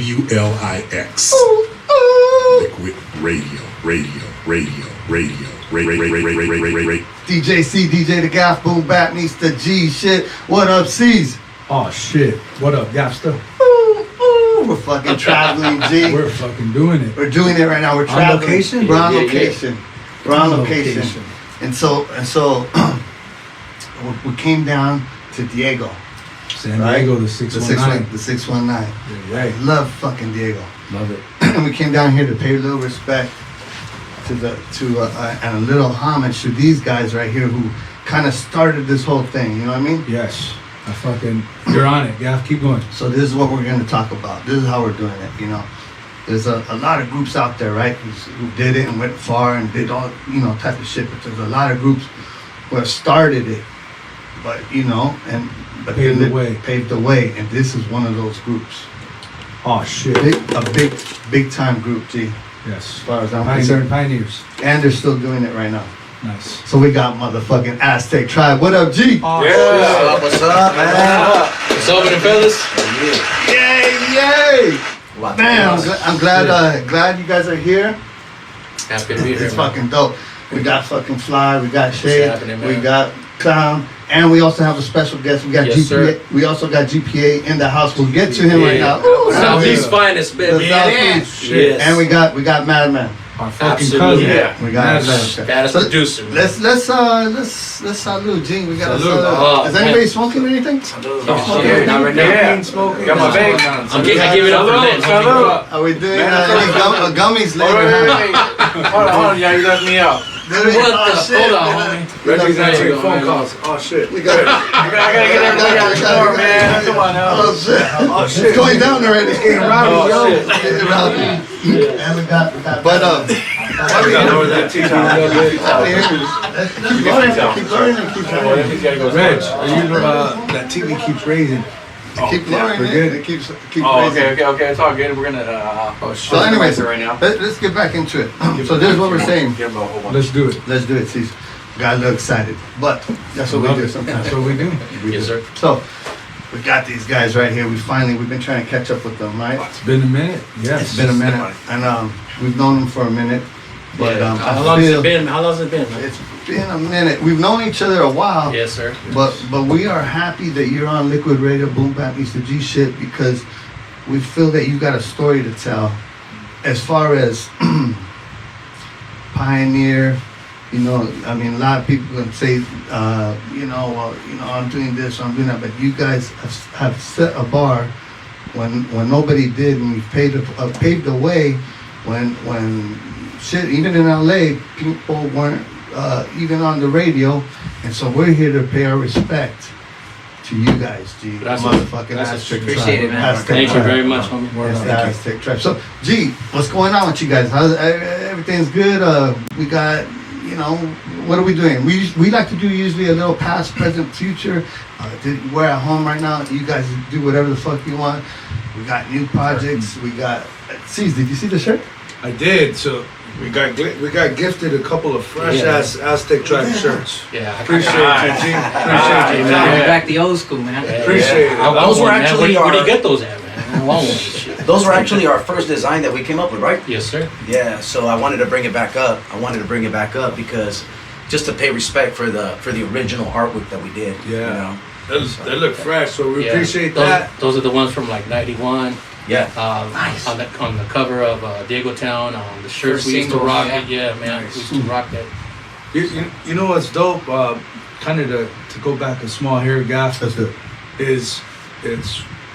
WLIX. Liquid Radio. DJ C, DJ the Gaff, Boombap meets the Gshit. What up, C's? Oh shit. What up, Yapster? We're fucking traveling, G. We're fucking doing it. We're doing it right now. We're traveling. Location? We're on Yeah, location. We're on location. And so we came down to Diego. San Diego, the 619. The 619. Yeah, right. Love fucking Diego. Love it. And we came down here to pay a little respect and a little homage to these guys right here who kind of started this whole thing. You know what I mean? Yes. You're on it. Yeah, keep going. So this is what we're going to talk about. This is how we're doing it. You know, there's a lot of groups out there, right, who did it and went far and did all type of shit. But there's a lot of groups who have started it, but paved the way, and this is one of those groups. Oh shit. Big time group, G. Yes. As far as I'm concerned. Pioneers. And they're still doing it right now. Nice. So we got motherfucking Aztec Tribe. What up, G? Oh, Yeah. What's up, man? What's up with the fellas? Yay! Man, I'm glad you guys are here. Happy to be here. It's fucking dope. We got fucking Fly, we got What's Shade, happening, man? we got Clown, and we also have a special guest. We got Yes, GPA. sir. We also got GPA in the house. We'll get to him right now. Ooh, Southeast finest, the baby. Southeast. Yes. And we got Madman. Our fucking Absolutely. cousin. Yeah. We got Baddest producer. Let's salute, G. We got Salute. Is anybody smoking anything? Oh, shit. Not right now. Yeah. Smoking. Got my vape. I give it up for Lynn. Are we doing any gummies later? Hold on, yeah, you left me out. What the? Hold on, homie. Reggie's There you answering go, phone man. calls. Oh shit. We got I gotta get everybody out the door, man. Come on now. Oh shit. Oh shit. It's going down already. It's getting rowdy, Oh, yo. shit. It's getting rowdy. And we got but We got over that tea time. keep learning and keep learning. Reg, are you that TV keeps raising? Keep learning we're it. good. It keeps Oh, raising. okay. It's all good. We're gonna. So anyways, right now. let's get back into it. So this is what we're saying. Give him a whole bunch. Let's do it. Let's do it, see. Got a little excited, but that's what we do sometimes. That's what we do. Yes, sir. So we got these guys right here. We've been trying to catch up with them, right? It's been a minute. Yes. It's been a minute, and we've known them for a minute. But Yeah. I How long has feel it been? How long has it been? Man? it's been a minute. We've known each other a while. Yes, sir. But we are happy that you're on Liquid Radio, Boombap meets the Gshit, because we feel that you got a story to tell as far as pioneer. A lot of people can say, I'm doing this, I'm doing that, but you guys have set a bar when nobody did, and you've paved the way when shit, even in LA, people weren't even on the radio, and so we're here to pay our respect to you guys, G. Motherfucking Aztec Tribe. Appreciate it, man. Aztec Thank you Tribe. very much, homie. It's the Aztec Tribe. So, G, what's going on with you guys? Everything's good? We got, what are we doing? We like to do usually a little past, present, future. We're at home right now. You guys do whatever the fuck you want. We got new projects. We got... C's, did you see the shirt? I did. So we got gifted a couple of fresh ass Aztec Tribe shirts. Yeah. Appreciate you, G. Appreciate you, man. Yeah. Back the old school, man. Appreciate it. Those were actually Where do you our. get those at, man? I want one of these shit. Those were actually our first design that we came up with, right? Yes, sir. Yeah. So I wanted to bring it back up. Because just to pay respect for the original artwork that we did. Yeah. They look fresh, so we Yeah. appreciate those, that. Those are the ones from like '91. Yeah. Nice. On the cover of Diego Town, the shirts First we used to single, rock yeah. it. Yeah, man, Nice. we used to rock that. You know what's dope? Kind of to go back a small hair gaff That's it.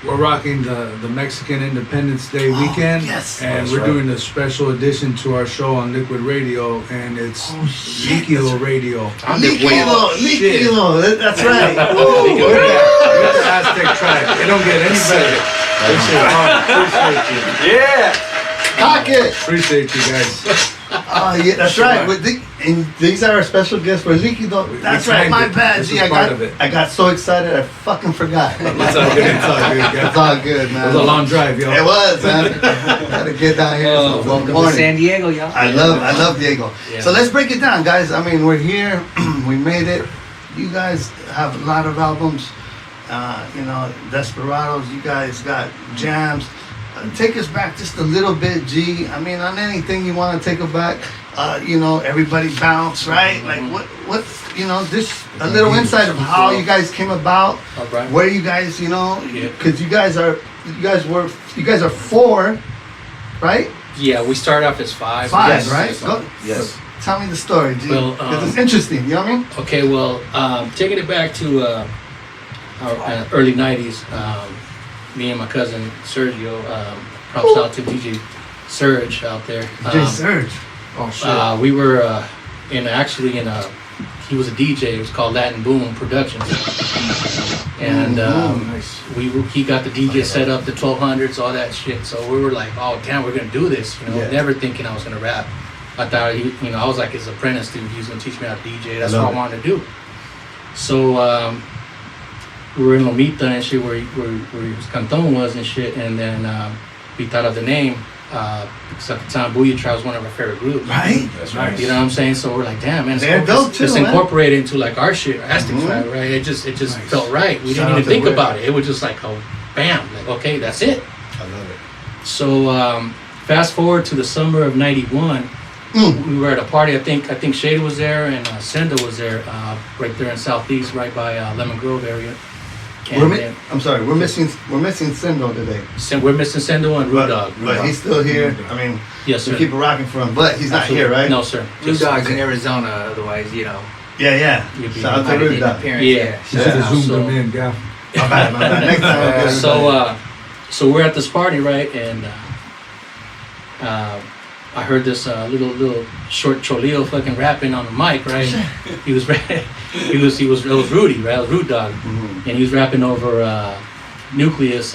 we're rocking the Mexican Independence Day weekend, yes. and That's we're right. doing a special edition to our show on Liquid Radio, and it's shit, Liquido Radio. Liquido, that's right. With the Aztec Tribe, they don't get any better. This shit hard. Appreciate you. Yeah. Cock it. Appreciate you guys. Oh yeah, that's right. And these are our special guests for Liquido. That's right. My bad. This Gee, is part of it. I got so excited I fucking forgot. It's all good. It's all good, guys. It's all good, man. It was a long drive, yo. It was, man. Gotta get down here. So, well, Welcome to morning. San Diego, y'all. I love Diego. Yeah. So let's break it down, guys. I mean, we're here. We made it. You guys have a lot of albums. You know, Desperados, you guys got jams. Take us back just a little bit, G. I mean, on anything you want to take it back. You know, everybody bounce, right? Like what? You know, just a little insight of how you guys came about, Right. where you guys, you know, Yeah. because you guys are 4, right? Yeah, we started off as 5. 5, Yes. right? Go, Yes. tell me the story, G. Well, Because it's interesting. You know what I mean? Okay, well, taking it back to our early 90s, me and my cousin Sergio, props out to DJ Surge out there. J Surge. Oh, shit. We were he was a DJ. It was called Latin Boom Productions, and Nice. he got the DJ set up, the 1200s, all that shit. So we were like, oh damn, we're gonna do this. You know, Yeah. never thinking I was gonna rap. I thought I was like his apprentice dude. He was gonna teach me how to DJ. That's Love what I it. wanted to do. So we were in Lomita and shit, where his canton was and shit, and then we thought of the name. Because at the time, Boombap Tribe was one of our favorite groups. Right? That's right. You know what I'm saying? So we're like, damn, man, They're dope too, it's man. incorporated into like our shit, our Aztec Mhm. Tribe, right? It just Nice. felt right. We Shout didn't out even to think Rick. about it. It was just like, oh, bam, like okay, that's it. I love it. So fast forward to the summer of '91, we were at a party. I think Shada was there and Senda was there, right there in Southeast, right by Lemon Grove area. And then- I'm sorry, we're missing Sindo today. We're missing Sendo and Rude Dog. But he's still here. I mean, Yes, we sir. keep it rocking for him, but he's not Absolutely. here, right? No, sir. Blue Just- Dog's in Arizona, otherwise, you know. Yeah. You'd be- Shout out might to have Rude did an Dog. appearance, Yeah. yeah. Just Yeah. to zoom So- them in, Gaff. My bad. Next time we'll get it. So we're at this party, right? And I heard this little short cholillo fucking rapping on the mic, right? It was Rudy, right? It was Rude Dog, Mhm. and he was rapping over Nucleus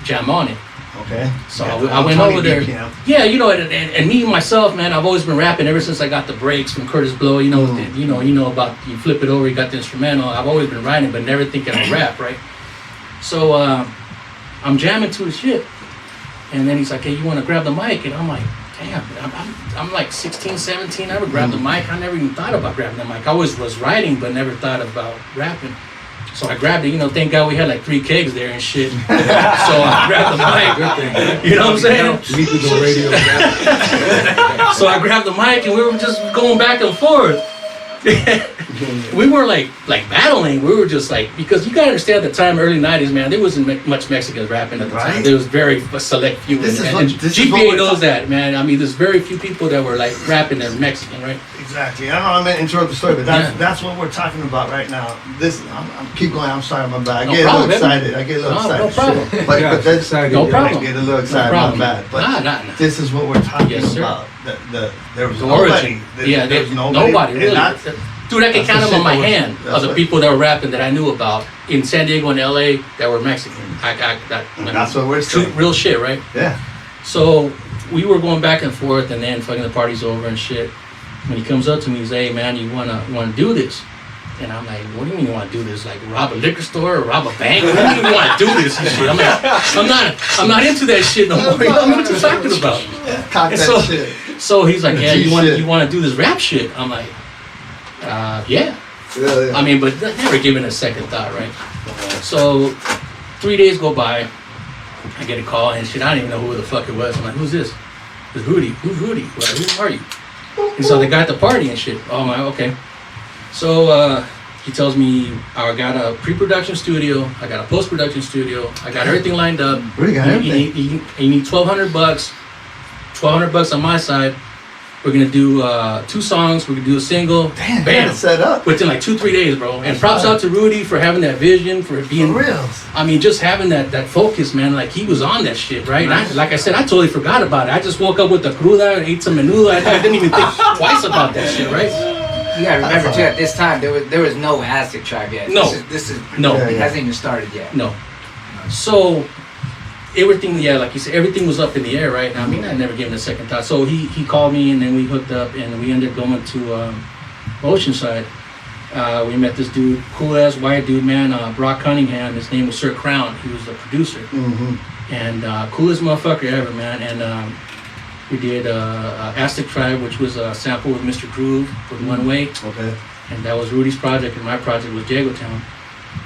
Jam On It. Okay. So Yeah, I went 20 over there. BPM. Yeah, you know, and me myself, man, I've always been rapping ever since I got the breaks from Curtis Blow. You know, you know about you flip it over, you got the instrumental. I've always been writing, but never thinking I'd rap, right? So I'm jamming to his shit, and then he's like, "Hey, you want to grab the mic?" And I'm like, "Damn, I'm like 16, 17. I would grab the mic. I never even thought about grabbing the mic. I always was writing, but never thought about rapping." So I grabbed it, you know, thank God we had like 3 kegs there and shit. So I grabbed the mic, you know what I'm saying? We could do radio. So I grabbed the mic and we were just going back and forth. We were like battling. We were just like, because you gotta understand at the time, early 90s, man, there wasn't much Mexicans rapping at the time. Right. There was very select few. This is and, what- and this is what GPA we're knows that, man. I mean, there's very few people that were like rapping that were Mexican, right? Exactly. I don't know. I'm gonna interrupt the story, but that's what we're talking about right now. I'm keep going. I'm sorry, my bad. I No get problem, a little excited. I get a little No, excited. no problem. But, Yeah, but that's excited, No yeah. problem. I get a little excited. problem. My bad. But Nah. this is what we're talking Yes, sir. about. There was The nobody. origin. Yeah, there was nobody and really. that's- Dude, I can that's count the them on shit my that was- hand that's of the what- people that were rapping that I knew about in San Diego and LA that were Mexican. That's what we're true, saying. real shit, right? Yeah. So we were going back and forth, and then fucking the party's over and shit. When he comes up to me, he's like, "Hey man, you wanna do this?" And I'm like, "What do you mean you want to do this? Like rob a liquor store or rob a bank? What do you mean you want to do this and shit?" I'm like, I'm not into that shit no more. You know what I'm talking about? Cock And that so- shit. So he's like, "Yeah, G shit. you want to do this rap shit?" I'm like, "Yeah." Yeah. I mean, but never given a second thought, right? So 3 days go by, I get a call and shit. I don't even know who the fuck it was. I'm like, "Who's this?" It's Rudy. Who's Rudy? Like, who are you? And so they got the party and shit. Oh my, okay. So he tells me I got a pre-production studio, I got a post-production studio, I got everything lined up. Rudy got everything. You need $1,200. $1,200 on my side. We're gonna do 2 songs. We're gonna do a single. Damn, Bam. got it set up. Within like 2-3 days, bro. And props out to Rudy for having that vision, for being For reals. I mean, just having that focus, man. Like he was on that shit, right? And like I said, I totally forgot about it. I just woke up with the cruda and ate some menudo. I didn't even think twice about that shit, right? You gotta remember too, at this time, there was no Aztec Tribe yet. No. This is No. Yeah, it hasn't even started yet. No. So everything, yeah, like you said, everything was up in the air, right? I mean, I never gave him a second thought. So he called me and then we hooked up and we ended up going to Oceanside. We met this dude, cool ass white dude, man, Brock Cunningham. His name was Sir Crown. He was the producer. Mm-hmm. And coolest motherfucker ever, man. And we did Aztec Tribe, which was a sample with Mr. Groove with One Way. Okay. And that was Rudy's project, and my project was Jago Town.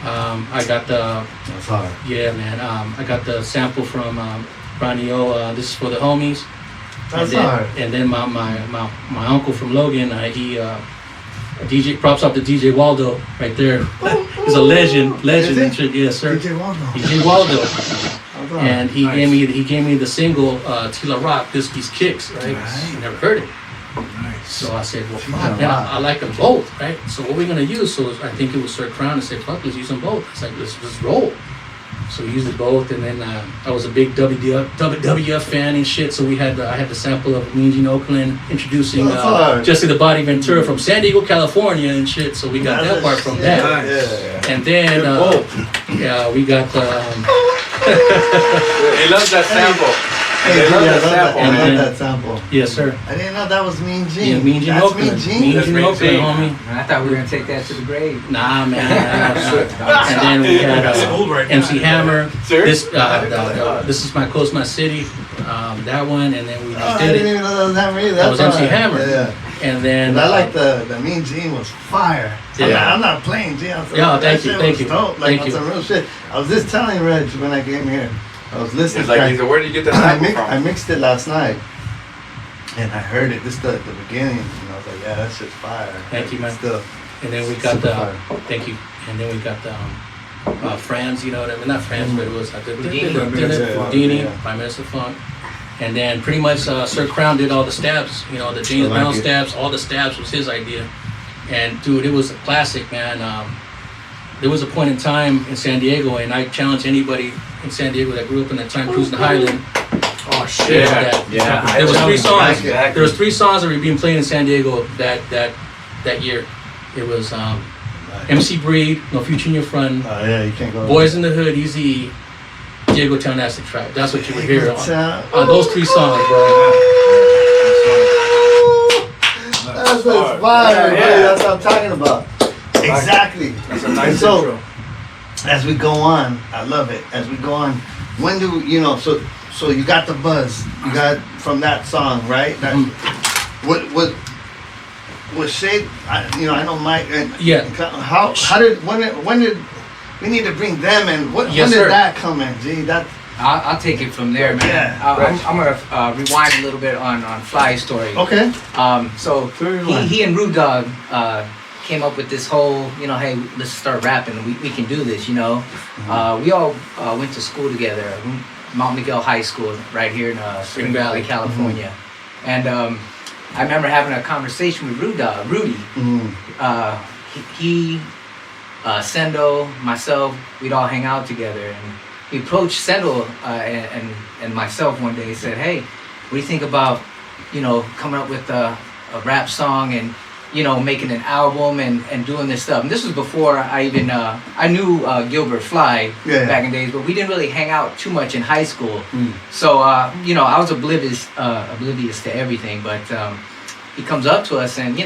I got the That's hard. yeah, man. I got the sample from Ronnie O. This is for the homies. That's and then, hard. And then my uncle from Logan, he DJ props up to DJ Waldo right there. He's a legend Is and he? shit. Yes, sir. DJ Waldo. DJ Waldo. That's hard. And he gave me the single Tila Rock, These Kicks, right? Right. Never heard it. So I said, well, fuck, man, I like them both, right? So what we're gonna use? So I think it was Sir Crown and said, fuck, let's use them both. It's like let's roll. So we used it both, and then I was a big WWF fan and shit. So I had the sample of Mean Gene Oakland introducing That's hard. Jesse the Body Ventura from San Diego, California, and shit. So we got that part from that. Yeah. And then we got He loves that sample. Hey, They G, love I that love sample, I man. love that sample. yes, sir. I didn't know that was Mean Gene. Yeah, Mean Gene That's Oakland. Mean Gene. Mean That's Gene Mean Oakland, Gene. homie. Man, I thought we were gonna take that to the grave. Nah, man. And then we had MC Hammer. Serious? This is my Close My City. That one, and then we Oh, just I did didn't it. even know that was Hammer either. That was That's MC hard. Hammer. Yeah. And then I like the Mean Gene was fire. Yeah. I'm not playing Gene. Yeah, thank you, thank you, Dope. Like thank on you. some real shit. I was just telling Reg when I came here. I was listening. He's like, he said, where did you get that sample I from? mixed it last night, and I heard it. This the beginning, and I was like, yeah, that shit's fire. Thank you, man. Still, And then we got Super the fire. thank you. And then we got the Friends, you know what I mean? Not Friends, but it was like the Funk, Houdini, yeah. Prime Minister Funk. And then pretty much Sir Crown did all the stabs, you know, the James I like Brown it. stabs, all the stabs was his idea. And dude, it was a classic, man. There was a point in time in San Diego, and I challenge anybody in San Diego that grew up in that time cruising the Highland. Oh shit. Yeah. There was three songs. Exactly. There was three songs that were being played in San Diego that year. It was MC Breed, No Future in Your Front, Oh yeah, you can't go. Boys in the Hood, Easy, Diego Town Aztec Tribe. That's what you would hear Town. on those three songs, bro. That's what's fire, bro. That's what I'm talking about. Exactly. That's a nice So, intro. as we go on, I love it. As we go on, when do you know? So you got the buzz. You got from that song, right? That, was Shade? I know Mike. And Yeah. How did when did we need to bring them in? When Yes, did sir. that come in? Gee, that I'll take it from there, man. Yeah. I'm gonna rewind a little bit on Fly's story. okay? So Rewind. he and Rude Dog came up with this whole, hey, let's start rapping. We can do this, We all went to school together, Mount Miguel High School, right here in Spring Valley, California. And I remember having a conversation with Rudy. He Sendo, myself, we'd all hang out together. And he approached Sendo and myself one day. He said, hey, what do you think about, coming up with a rap song and, making an album and doing this stuff? And this was before I even, I knew Gilbert Fly back in days, but we didn't really hang out too much in high school. So, I was oblivious to everything, but he comes up to us and,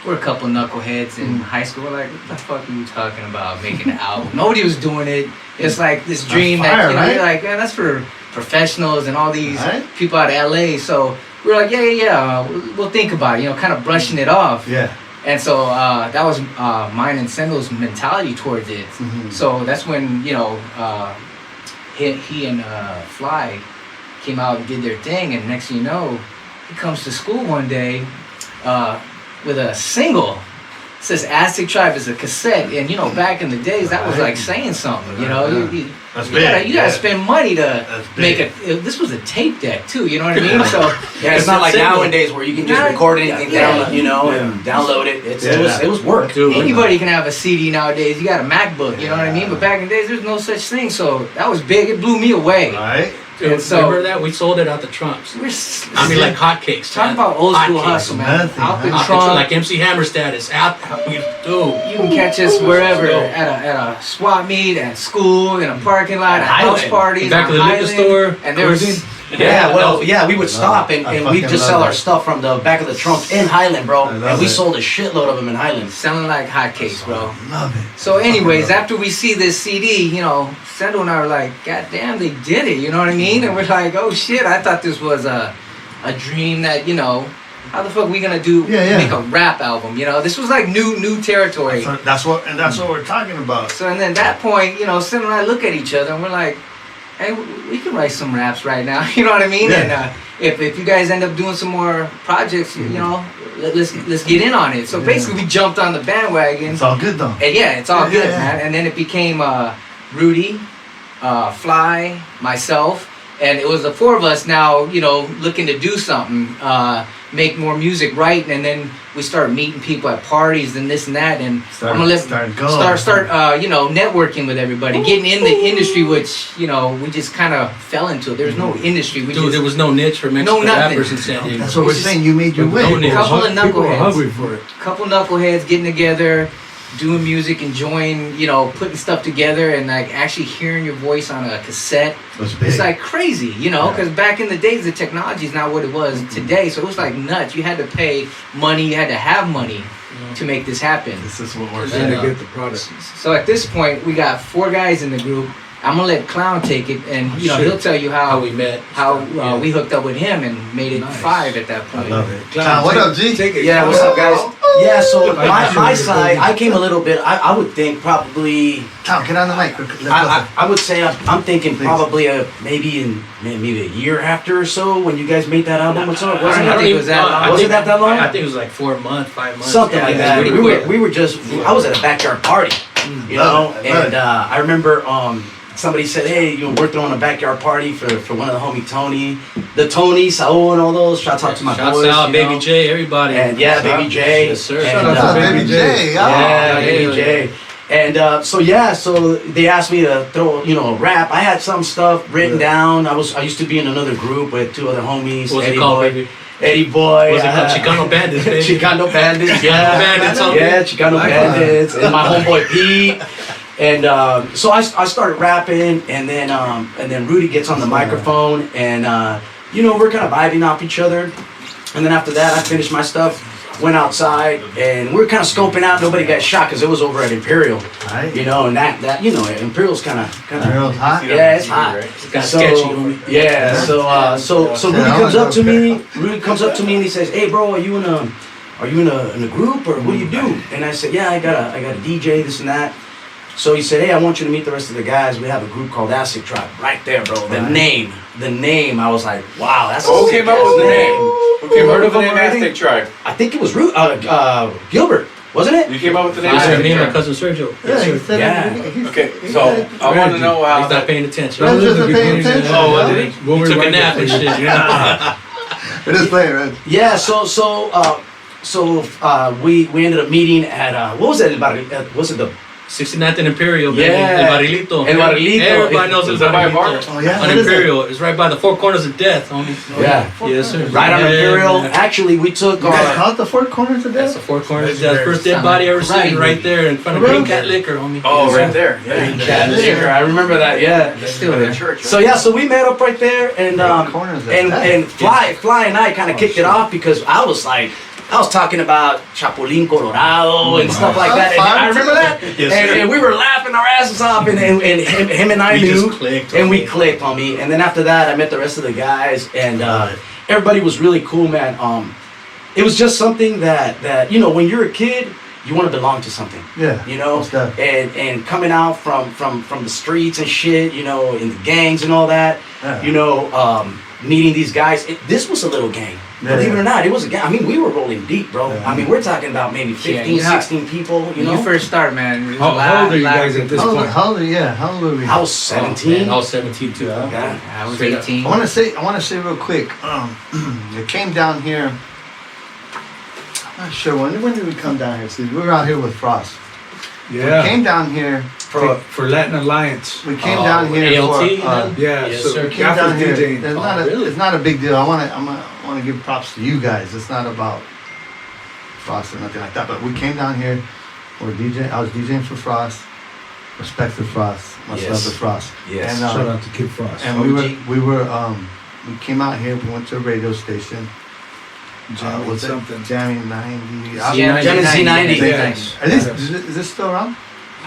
we're a couple knuckleheads in high school. We're like, what the fuck are you talking about making an album? Nobody was doing it. It's like this dream fire, that, right? you're like, man, that's for professionals and all these Right. people out of LA. So we're like, yeah, we'll think about it, kind of brushing it off. Yeah. And so that was mine and Sendo's mentality towards it. So that's when, he and Fly came out and did their thing. And next thing you know, he comes to school one day with a single. It says Aztec Tribe is a cassette. And, back in the days, that was like saying something, That's You gotta big. spend money to That's make big. this was a tape deck too, you know what I mean? So Yeah, it's not like Single. nowadays where you can just Now- record anything yeah. down, and download it. It was work. anybody can have a CD nowadays. You got a MacBook, you know what I mean? But back in the days, there's no such thing. So that was big. It blew me away. Right. Dude, And so- remember that? We sold it out the trunks. I mean, like hotcakes. Talk man. about old school Hotcakes. hustle, man. Nothing, Out the huh? Hotcakes, trunk. like MC Hammer status. Dude. You can catch us wherever, Go. at a swap meet, at school, in a parking lot, at house Highland. parties, Back to the on liquor Highland. store. And there was cruising. We would stop and I we'd fucking just love sell our that. stuff from the back of the trunk in Highland, bro. I love And we it. sold a shitload of them in Highland. selling like hotcakes, bro. Love it. So anyways, after we see this CD, Sendo and I were like, God damn, they did it, you know what I mean? And we're like, oh shit, I thought this was a dream that, how the fuck we gonna do make a rap album? You know, this was like new territory. That's what we're talking about. So and then at that point, you know, Sim and I look at each other and we're like, hey, we can write some raps right now. You know what I mean? Yeah. And if you guys end up doing some more projects, you know, let's get in on it. So basically, we jumped on the bandwagon. It's all good though. And it's all good, man. And then it became Rudy, Fly, myself, and it was the four of us now, you know, looking to do something, make more music, right? And then we started meeting people at parties and this and that, and I'm gonna start you know, networking with everybody, getting in the industry, which, you know, we just kind of fell into it. There's no industry. There was no niche for Mexican rappers in San Diego. That's what we're saying. You made your way. A couple of People were knuckleheads. hungry for it. Couple knuckleheads getting together, doing music, enjoying, you know, putting stuff together, and like actually hearing your voice on a cassette. It's like crazy, you know, because back in the days, the technology is not what it was today. So it was like nuts. You had to pay money. You had to have money to make this happen. This is what we're And saying. to get the product. So at this point, we got 4 guys in the group. I'm gonna let Clown take it, and you know, he'll tell you how we met, we hooked up with him and made it 5 at that point. I love it. Clown, What up, G? Take it. Yeah, what's up, guys? Yeah, so my Clown. side, I came a little bit. I would think probably. Tom, get on the mic. I would say I'm thinking Please. probably maybe a year after or so when you guys made that album. What's up? I don't think it was that long. Was it that long? I think it was like 4 months, 5 months. Something Yeah, like that's that. pretty We quick. were just. I was at a backyard party, you know, Love it. and I remember somebody said, "Hey, you know, we're throwing a backyard party for one of the homie Tony, Saul, and all those." Shouts out to my Shouts boys, out, you Baby know. J, everybody. And yeah, Baby J. Yes, sir. And, Shout What's up, Baby J? Yeah, Oh, Baby J. And so they asked me to throw, you know, rap. I had some stuff written down. I used to be in another group with 2 other homies. What was Eddie it called, Boy. baby? Eddie Boy. What was it called? Chicano Bandits, baby. Chicano Bandits. Chicano Yeah, Bandits, homie. yeah, Chicano Bandits. And my homeboy Pete. And so I started rapping, and then Rudy gets on the microphone, and you know, we're kind of vibing off each other. And then after that, I finished my stuff, went outside, and we were kind of scoping out. Nobody got shot because it was over at Imperial, Right. you know, and that you know, Imperial's kind of Imperial's hot? yeah, it's hot. It's kind of So, sketchy, homie. yeah, so Rudy Yeah, comes up to okay. me. Rudy comes up to me and he says, "Hey, bro, are you in a group or what do you do?" And I said, "Yeah, I got a DJ, this and that." So he said, "Hey, I want you to meet the rest of the guys. We have a group called Aztec Tribe." Right there, bro. The name. I was like, "Wow, that's." Who a came sick up with ass the name? Who came up with the name already? Aztec Tribe? I think it was Gilbert, wasn't it? You came up with the name It's Aztec me and my Tribe? cousin Sergio. Yeah, he said Yeah. it. Okay, so I want to know how He's not paying attention. That's just a paying attention. Oh, what did he? He took a nap and shit. It is playing, right? Yeah. So we ended up meeting at what was it? Was it the 69th and Imperial, baby. Yeah. El Barrilito. El Barrilito. Everybody knows Is El that by a bar? Barrilito. Oh, yeah? On What is it? Imperial. It's right by the 4 corners of death, homie. Yeah. Yes, sir. right on Yeah, Imperial? man. Actually, we took You guys our. call it the 4 corners of That's the death? 4 corners of That's death. First very- dead body I ever seen, Right. right there in front of Really? Green Cat Liquor, homie. Oh, Yes, right sir. there. Yeah. Cat liquor. I remember that. Yeah. It's still By there. the church. So yeah, so we met up right there, and corners of and death. and Fly and I kind of kicked it off because I was talking about Chapulín Colorado and stuff like that. And I remember that, Yes, and, sir. and we were laughing our asses off, and him and I We knew, just clicked, and we homie. clicked, homie. And then after that, I met the rest of the guys, and everybody was really cool, man. It was just something that you know, when you're a kid, you want to belong to something. Yeah. You know, What's that? and coming out from the streets and shit, you know, in the gangs and all that, Yeah. you know, meeting these guys. This was a little gang. Yeah, Believe it yeah. or not, it was a gang. I mean, we were rolling deep, bro. Yeah. I mean, we're talking about maybe 15, you have- 16 people, you When know? you first start, man, it was How a lot- old are you lot guys of at this people. point? How old were we? I was Man, 17. I was 17 too. Huh? Yeah. I was Straight up. 18. I want to say real quick. It came down here. I'm not sure when did we come down here? See, we were out here with Frost. We Yeah. came down here. For Latin Alliance. We came down here ALT, for. man? Yeah. Yes, so sir. We came Gaff down was here. DJing. Really? It's not a big deal. I want to give props to you guys. It's not about Frost or nothing like that. But we came down here. We're DJ. I was DJing for Frost. Respect to Frost. Much Yes. love to Frost. Yes. And, Shout out to Kid Frost. and we came out here. We went to a radio station. Jamming Was it something. Jamming 90. Yeah, Jamming Z90. Yes. Is this still around?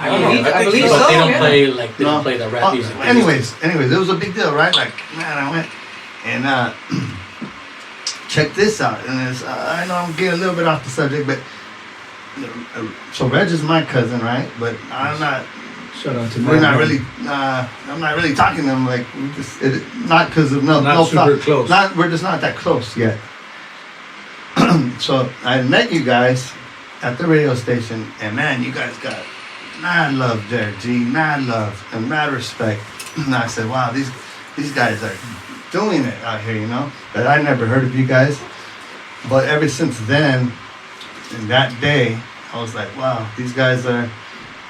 I believe But so. they don't yeah. play like they No. don't play the rap music. Anyways, it was a big deal, right? Like, man, I went and check this out. And it's, I know I'm getting a little bit off the subject, but so Reg is my cousin, right? But I'm not. Shout out to We're not really. I'm not really talking to him like we just, not because of no super thought. close. We're just not that close yet. So I met you guys at the radio station, and man, you guys got mad love there, G, mad love and mad respect. And I said, wow, these guys are doing it out here, you know. But I never heard of you guys. But ever since then, and that day, I was like, wow, these guys are,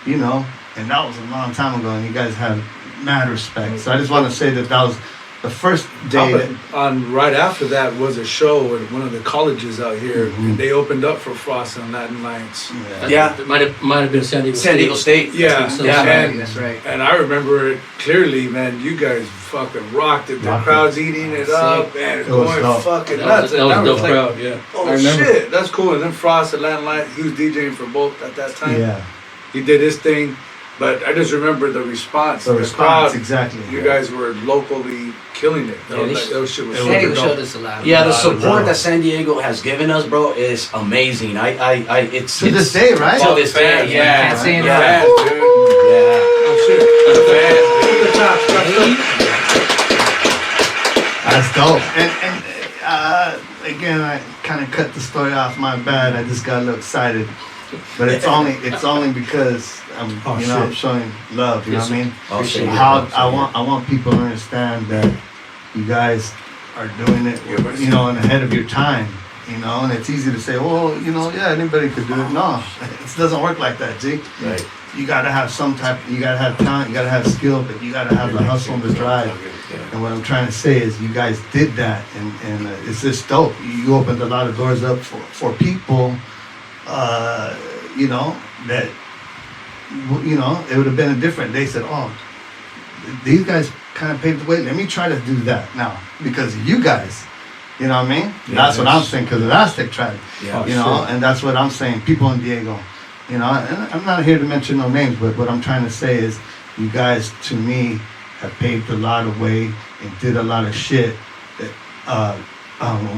you know. And that was a long time ago, and you guys had mad respect. So I just want to say that was the first day. Right after that was a show at one of the colleges out here. Mhm. And they opened up for Frost and Latin Lions. Yeah. It might have been San Diego San Diego State. State. Yeah, So yeah. sorry. That's right. And I remember it clearly, man. You guys fucking rocked it. The Rocked it. crowd's eating it up and It was going dope. fucking That nuts. was And I a dope like, crowd, yeah. oh I remember. shit, that's cool. And then Frost at Latin Lions, he was DJing for both at that time. Yeah, He did his thing. But I just remember the response. the response, crowd, exactly. you guys were locally killing it. Yeah, they That shit was it San was Diego dope. showed us a lot. Yeah, the Wow, support bro. that San Diego has given us, bro, is amazing. It's To this day, right? To this day, Fans, yeah. Can't say The enough. fans, dude. Yeah. Oh shit. The fans. The top. That's dope. And again, I kind of cut the story off. My bad. I just got a little excited. But it's only because I'm showing love. You know what I mean? Oh, shit. How I want people to understand that you guys are doing it, you know, and ahead of your time. You know, and it's easy to say, well, you know, yeah, anybody could do it. No, it doesn't work like that, G. Right. You gotta have you gotta have talent, you gotta have skill, but you gotta have the hustle and the drive. And what I'm trying to say is you guys did that, and it's just dope. You opened a lot of doors up for people, you know, that, you know, it would have been a different. They said, oh, these guys kind of paved the way. Let me try to do that now because of you guys. You know what I mean? Yeah, that's what I'm saying because of the Aztec Tribe. Yeah. You know, and that's what I'm saying. People in Diego. You know, and I'm not here to mention no names, but what I'm trying to say is you guys, to me, have paved a lot of way and did a lot of shit that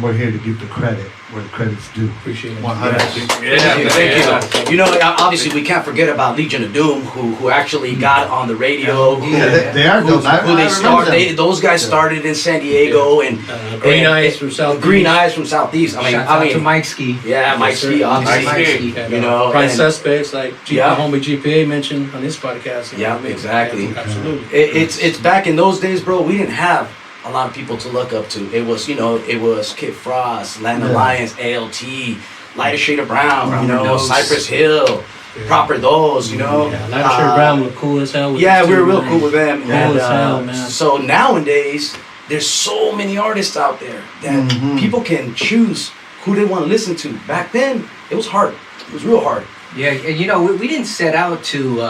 we're here to give the credit where the credit's due. Appreciate it. 100%. Thank you. You know, obviously we can't forget about Legion of Doom, who actually got on the radio. Yeah, they are dope. Who they I started? remember them. Those guys started in San Diego and Green and- Eyes from South. Green Eyes from Southeast. Shout out to Mike Ski. Yeah, Mike Ski, obviously. Mike Ski. You know, Prime and Suspects like Yeah. homie GPA mentioned on his podcast. You know Yeah, what I mean? exactly. Yeah, absolutely. it's back in those days, bro. We didn't have a lot of people to look up to. It was, you know, it was Kid Frost, Land Yeah. Alliance, ALT, Lighter Shade of Brown, you know, Nose. Cypress Hill, Proper Those, you know. Yeah, Lighter Shade Brown was cool as hell. With Yeah, us we were too, real man. cool with them. Cool And as hell, man. so nowadays, there's so many artists out there that Mhm. people can choose who they want to listen to. Back then, it was hard. It was real hard. Yeah, and you know, we didn't set out to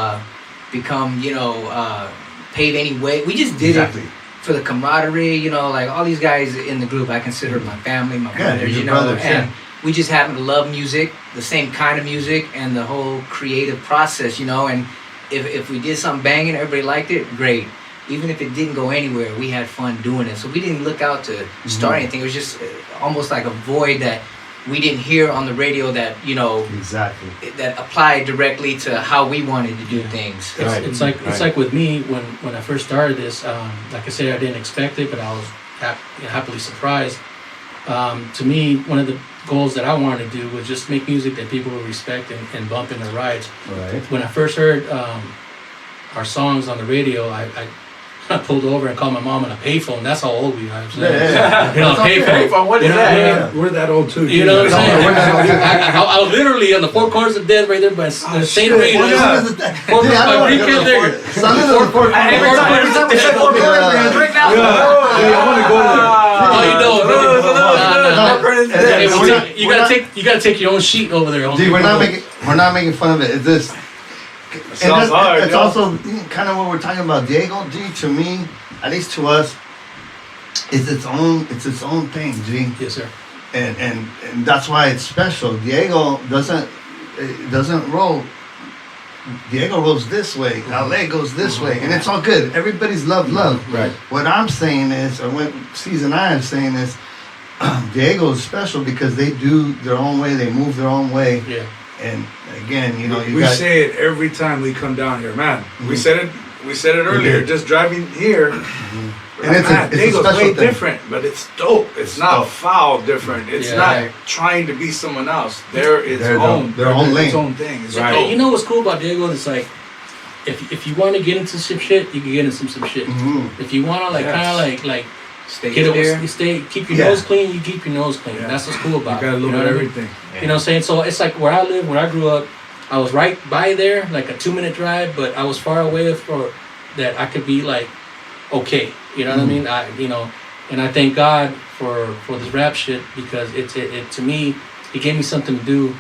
become, you know, pave any way. We just did Exactly. it for the camaraderie, you know, like all these guys in the group, I consider my family, my Yeah, brothers, your you know, brothers, and yeah. we just happen to love music, the same kind of music, and the whole creative process, you know, and if we did something banging, everybody liked it, great. Even if it didn't go anywhere, we had fun doing it. So we didn't look out to start anything. It was just almost like a void that we didn't hear on the radio that, you know, Exactly. that applied directly to how we wanted to do things. It's like with me when I first started this. Like I said, I didn't expect it, but I was happily surprised. To me, one of the goals that I wanted to do was just make music that people would respect and bump in their rides. Right. When I first heard our songs on the radio, I pulled over and called my mom on a payphone. That's how old we are. So, Yeah. You know, payphone. What is You know, that? yeah. We're that old too. You know what I'm saying? we're not- I was literally on the four corners of death right there by St. Rita. Four Yeah, I know. Green Field there. Every time we said four corners, we're gonna drink now. I want to go there. Oh, you don't, brother. Nah. Hey, We're well, not- you we're gotta not- take your own sheet over there. Gee, we're not making fun of it. It's just. sounds hard, It's yo. also kind of what we're talking about. Diego, G, to me, at least to us, it's its own thing, G, Yes, sir. and that's why it's special. Diego doesn't roll. Diego rolls this way. LA goes this way, and it's all good. Everybody's love. Right. What I'm saying is, or what C's and I are saying is, Diego is special because they do their own way, they move their own way, Yeah. and again, you know, you We got say it every time we come down here, man. We said it. We said it We earlier. did. Just driving here, and it's a Diego's special way thing. different, but it's dope. It's not foul different. It's Yeah. not Right. trying to be someone else. They're its They're own. their own Its lane. own thing. It's And dope. you know what's cool about Diego? It's like, if you want to get into some shit, you can get into some shit. Mhm. If you want to like Yes. kind of like Stay get clear. it, stay keep your Yeah. nose clean, you keep your nose clean. Yeah. That's what's cool You about got a it. little You know bit what of I mean? everything. You know what I'm saying? So it's like where I live, where I grew up, I was right by there, like a 2-minute drive, but I was far away for that I could be like, okay, you know what I mean? And I thank God for this rap shit because it to me, it gave me something to do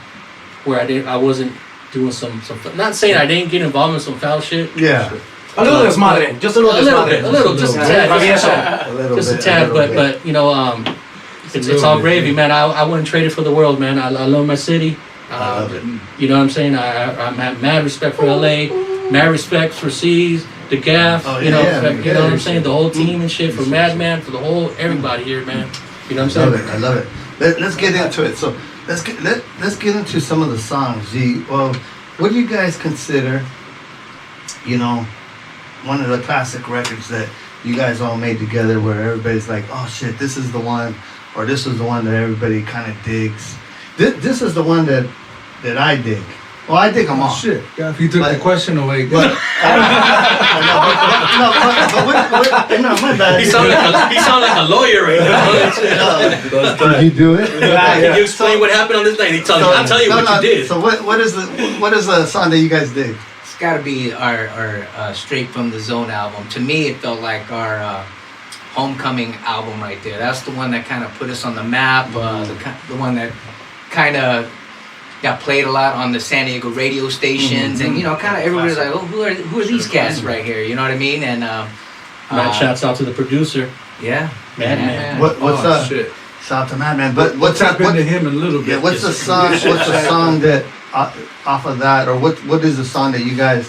where I wasn't doing some not saying I didn't get involved in some foul shit. Yeah, A little desmadre, just a little bit, desmadre. just a bit. tad, a little just a bit, tad, little bit. but you know, it's all gravy, man. I wouldn't trade it for the world, man. I love my city. I love it. You know what I'm saying? I have mad respect for LA, mad respect for C's, the Gaff. Oh, you know, yeah, you know what I'm yeah. saying? The whole team and shit, for Madman, for the whole everybody here, man. You know what I'm Love saying? it. I love it. Let's get into it. So let's get into some of the songs. G. Well, what do you guys consider? You know, one of the classic records that you guys all made together, where everybody's like, "Oh shit, this is the one," or "This is the one that everybody kind of digs." This is the one that I dig. Well, I dig them all. Shit, Gaff, you took But- the question away. But, no, my bad. He sound like a lawyer right now. Did you do it? Can you explain what happened on this night? I'll tell you what you did. So what is the song that you guys dig? It's got to be our Straight from the Zone album. To me, it felt like our homecoming album right there. That's the one that kind of put us on the map. The one that kind of got played a lot on the San Diego radio stations, and you know, kind of everybody's like, "Oh, who are these cats right here?" You know what I mean? And Mad shouts out to the producer. yeah, Madman. What's Shit. shout out to Madman. But What's what's happened what, to him a little bit? yeah, what's the song? What's the song that off of that, or what is the song that you guys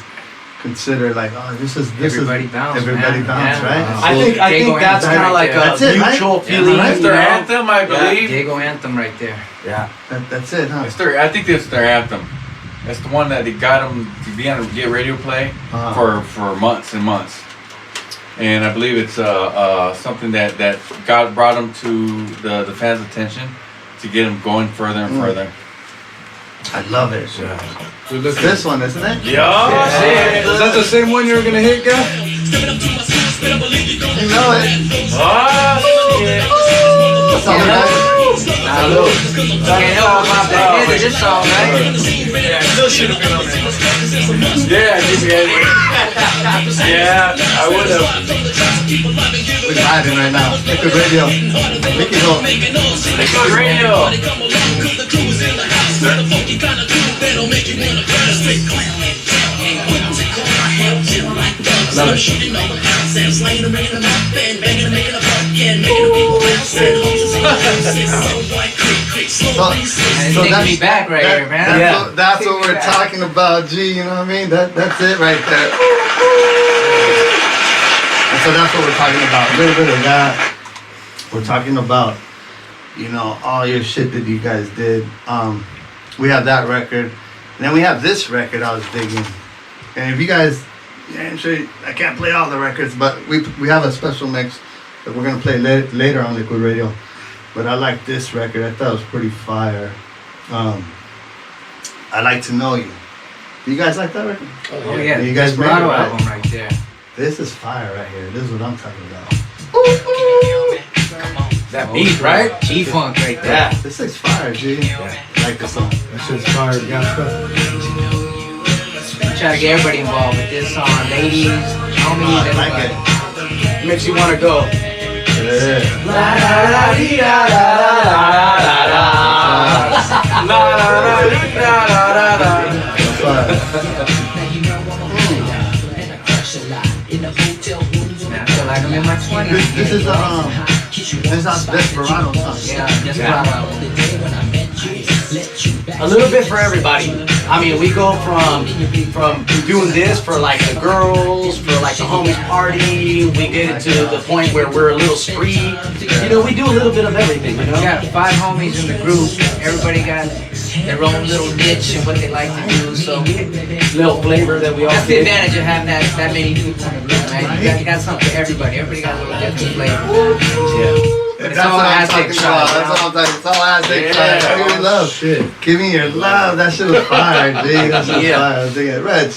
consider like? Oh, this is Everybody Bounce, Everybody man. Bounce, Yeah. right? I think Diego that's Anthem kind of right like there. a That's it, right? mutual Yeah, feeling. right. It's their anthem, I believe. Diego Anthem right there. Yeah. That's it, huh? I think it's their anthem. It's the one that they got them to be on get radio play for months and months. And I believe it's something that God brought them to the fans' attention to get them going further and further. I love it. It's This one, isn't it? Yeah. Is that the same one you were gonna hit, Gaff? You know it. Oh, Song that- Nah, look, can't help about that hit of this song, right? still should have been on there. Yeah, GPA. Yeah, I would have. We're vibing right now. Liquid Radio. Mickey Ho. Liquid Radio. And it's taking me back right here, man. That's what we're talking about, G. You know what I mean? That's it right there. And so that's what we're talking about. A little bit of that. We're talking about, you know, all your shit that you guys did. We have that record. And then we have this record I was digging. And if you guys, I'm sure I can't play all the records, but we have a special mix that we're gonna play later on Liquid Radio. But I like this record. I thought it was pretty fire. I Like to Know You. Do you guys like that record? Oh yeah, You guys made it, Desperado right? album right there. This is fire right here. This is what I'm talking about. That beat, right? G-Funk right there. Yeah. This is fire, G. I like this song. That shit's fire, Gaff. Try to get everybody involved with this song, ladies, homies, I like everybody. it. Makes you want to go. Yeah. That's fire. Man, I feel like I'm in my 20s. This is our Desperado song. Yeah, Desperado album. a little bit for everybody. I mean, we go from doing this for like the girls, for like the homies party. We get it to the point where we're a little street. You know, we do a little bit of everything. You know, We got 5 homies in the group. Everybody got their own little niche and what they like to do. So little flavor that we all that's the get. advantage of having that many people in the group, man. You got something for everybody. Everybody got a little different flavor. Yeah. But it's That's all what I'm Aztec talking Tribe, about. you That's know? all I'm talking. It's all Aztec Yeah. Tribe. Give me your love. Shit. Give me your love. That shit was fire, G. That shit was Yeah. fire. I was thinking, Reg,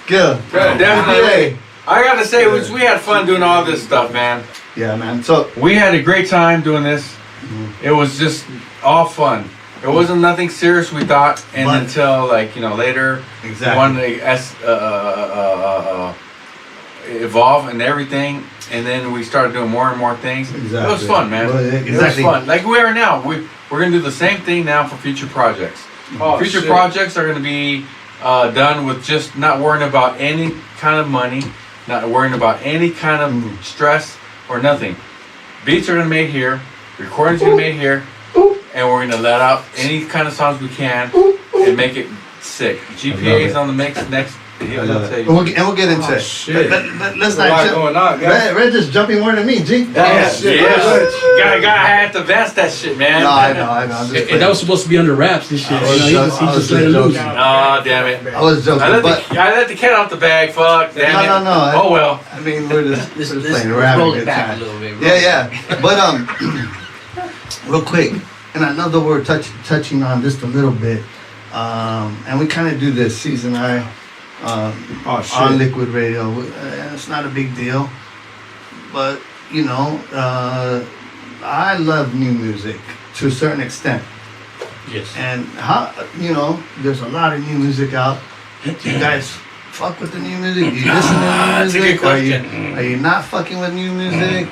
Gil. Definitely. I gotta say, we had fun doing all this stuff, man. Yeah, man. So, We had a great time doing this. It was just all fun. It wasn't nothing serious, we thought, and But- until like later, exactly. one evolve and everything, and then we started doing more and more things. It was Exactly. fun, man. Well, It was exactly. fun. Like we are now. We're gonna do the same thing now for future projects. Oh, Future shit. projects are gonna be done with just not worrying about any kind of money, not worrying about any kind of stress or nothing. Beats are gonna be made here, recordings are gonna be made here, and we're gonna let out any kind of songs we can and make it sick. GPA is on the mix next. He'll tell And you. we'll get into Oh, it. shit. Let's There's a not lot jump. going on, guys. Red just jumping more than me, G. Yeah. shit. Yeah, guy had to vest that shit, man. No, I know. I'm just And that playing. was supposed to be under wraps. This shit. I was You know, he just let it loose. Oh, damn it. I was joking, I but let the cat out the bag. Fuck, damn it. No. Oh well. I mean, we're just Let's playing. We're having roll a it good back time. a little bit. Yeah. But real quick, and I know that we're touching on just a little bit, and we kind of do this season Oh, shit. on Liquid Radio. It's not a big deal, but I love new music to a certain extent, Yes. and there's a lot of new music out. You guys fuck with the new music? You listen to new That's a music? good question. Are you not fucking with new music?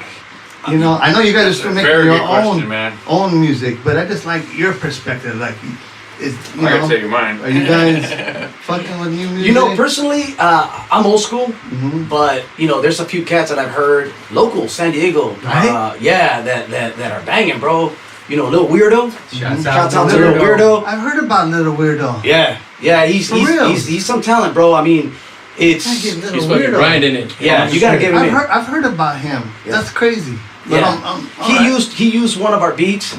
I know you guys are still making Very your good question, man. own music, but I just like your perspective. Like, is I gotta tell you mine. are you guys fucking with new music? You know, personally, I'm old school, Mhm. but there's a few cats that I've heard local San Diego, Right? that are banging, bro. Little Weirdo. Shouts Shouts out out to to Little Weirdo. I've heard about Little Weirdo. Yeah, he's For real? he's some talent, bro. I mean, it's I get Little He's fucking Weirdo. grinding it. yeah, you gotta give him. I've heard about him. That's crazy. But Yeah. He used one of our beats.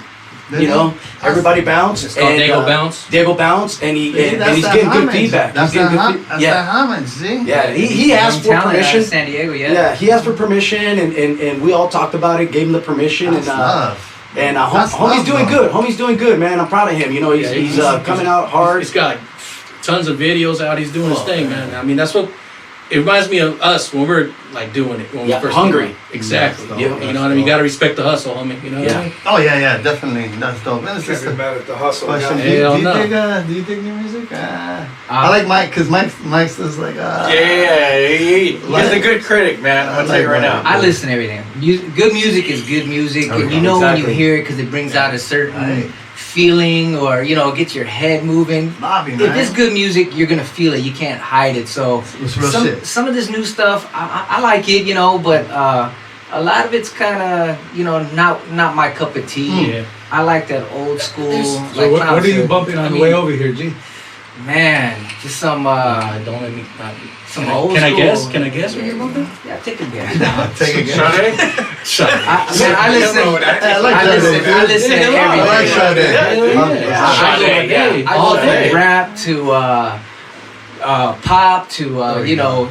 Everybody bounce. It's called Dago Bounce. Dago Bounce, and he's That's that getting good homage. feedback. That's He's getting that good that's yeah, that homage. See? yeah. He Young asked for talent out of permission. San Diego, yeah. Yeah, he asked for permission, and we all talked about it. Gave him the permission, That's and love. homie's love, doing bro. good. Homie's doing good, man. I'm proud of him. He's coming out hard. He's got tons of videos out. He's doing his thing, man. I mean, that's what it reminds me of us when we're like doing it. When Yeah, we first hungry. came out. Exactly. That's You dope. know what I mean? You gotta respect the hustle, homie. You know what I mean? Oh yeah, definitely. That's dope. Man, it's Can't just be a mad at the hustle, question. guy. Do Hell you no. dig new music? I like Mike because Mike's is like Yeah, he's a good critic, man. I'm gonna tell you right now. I listen to everything. Good music is good music, and you know when you hear it because it brings out a certain Right. feeling, or gets your head moving. Bobby, If man. it's good music, you're gonna feel it. You can't hide it. So It's real shit. some of this new stuff, I like it, but a lot of it's kind of not my cup of tea. Yeah. I like that old school. So like when I what was are you a- bumping on I the mean, way over here, G? Man, just some Don't let me. some Can I, old can I school. guess? Can I guess what you're bumping? Yeah, take a guess. Take a guess. Sade? Shut up. I listen. I like I that. listen. I listen to I like everything. Sade. Yeah. I All go day. from rap to pop to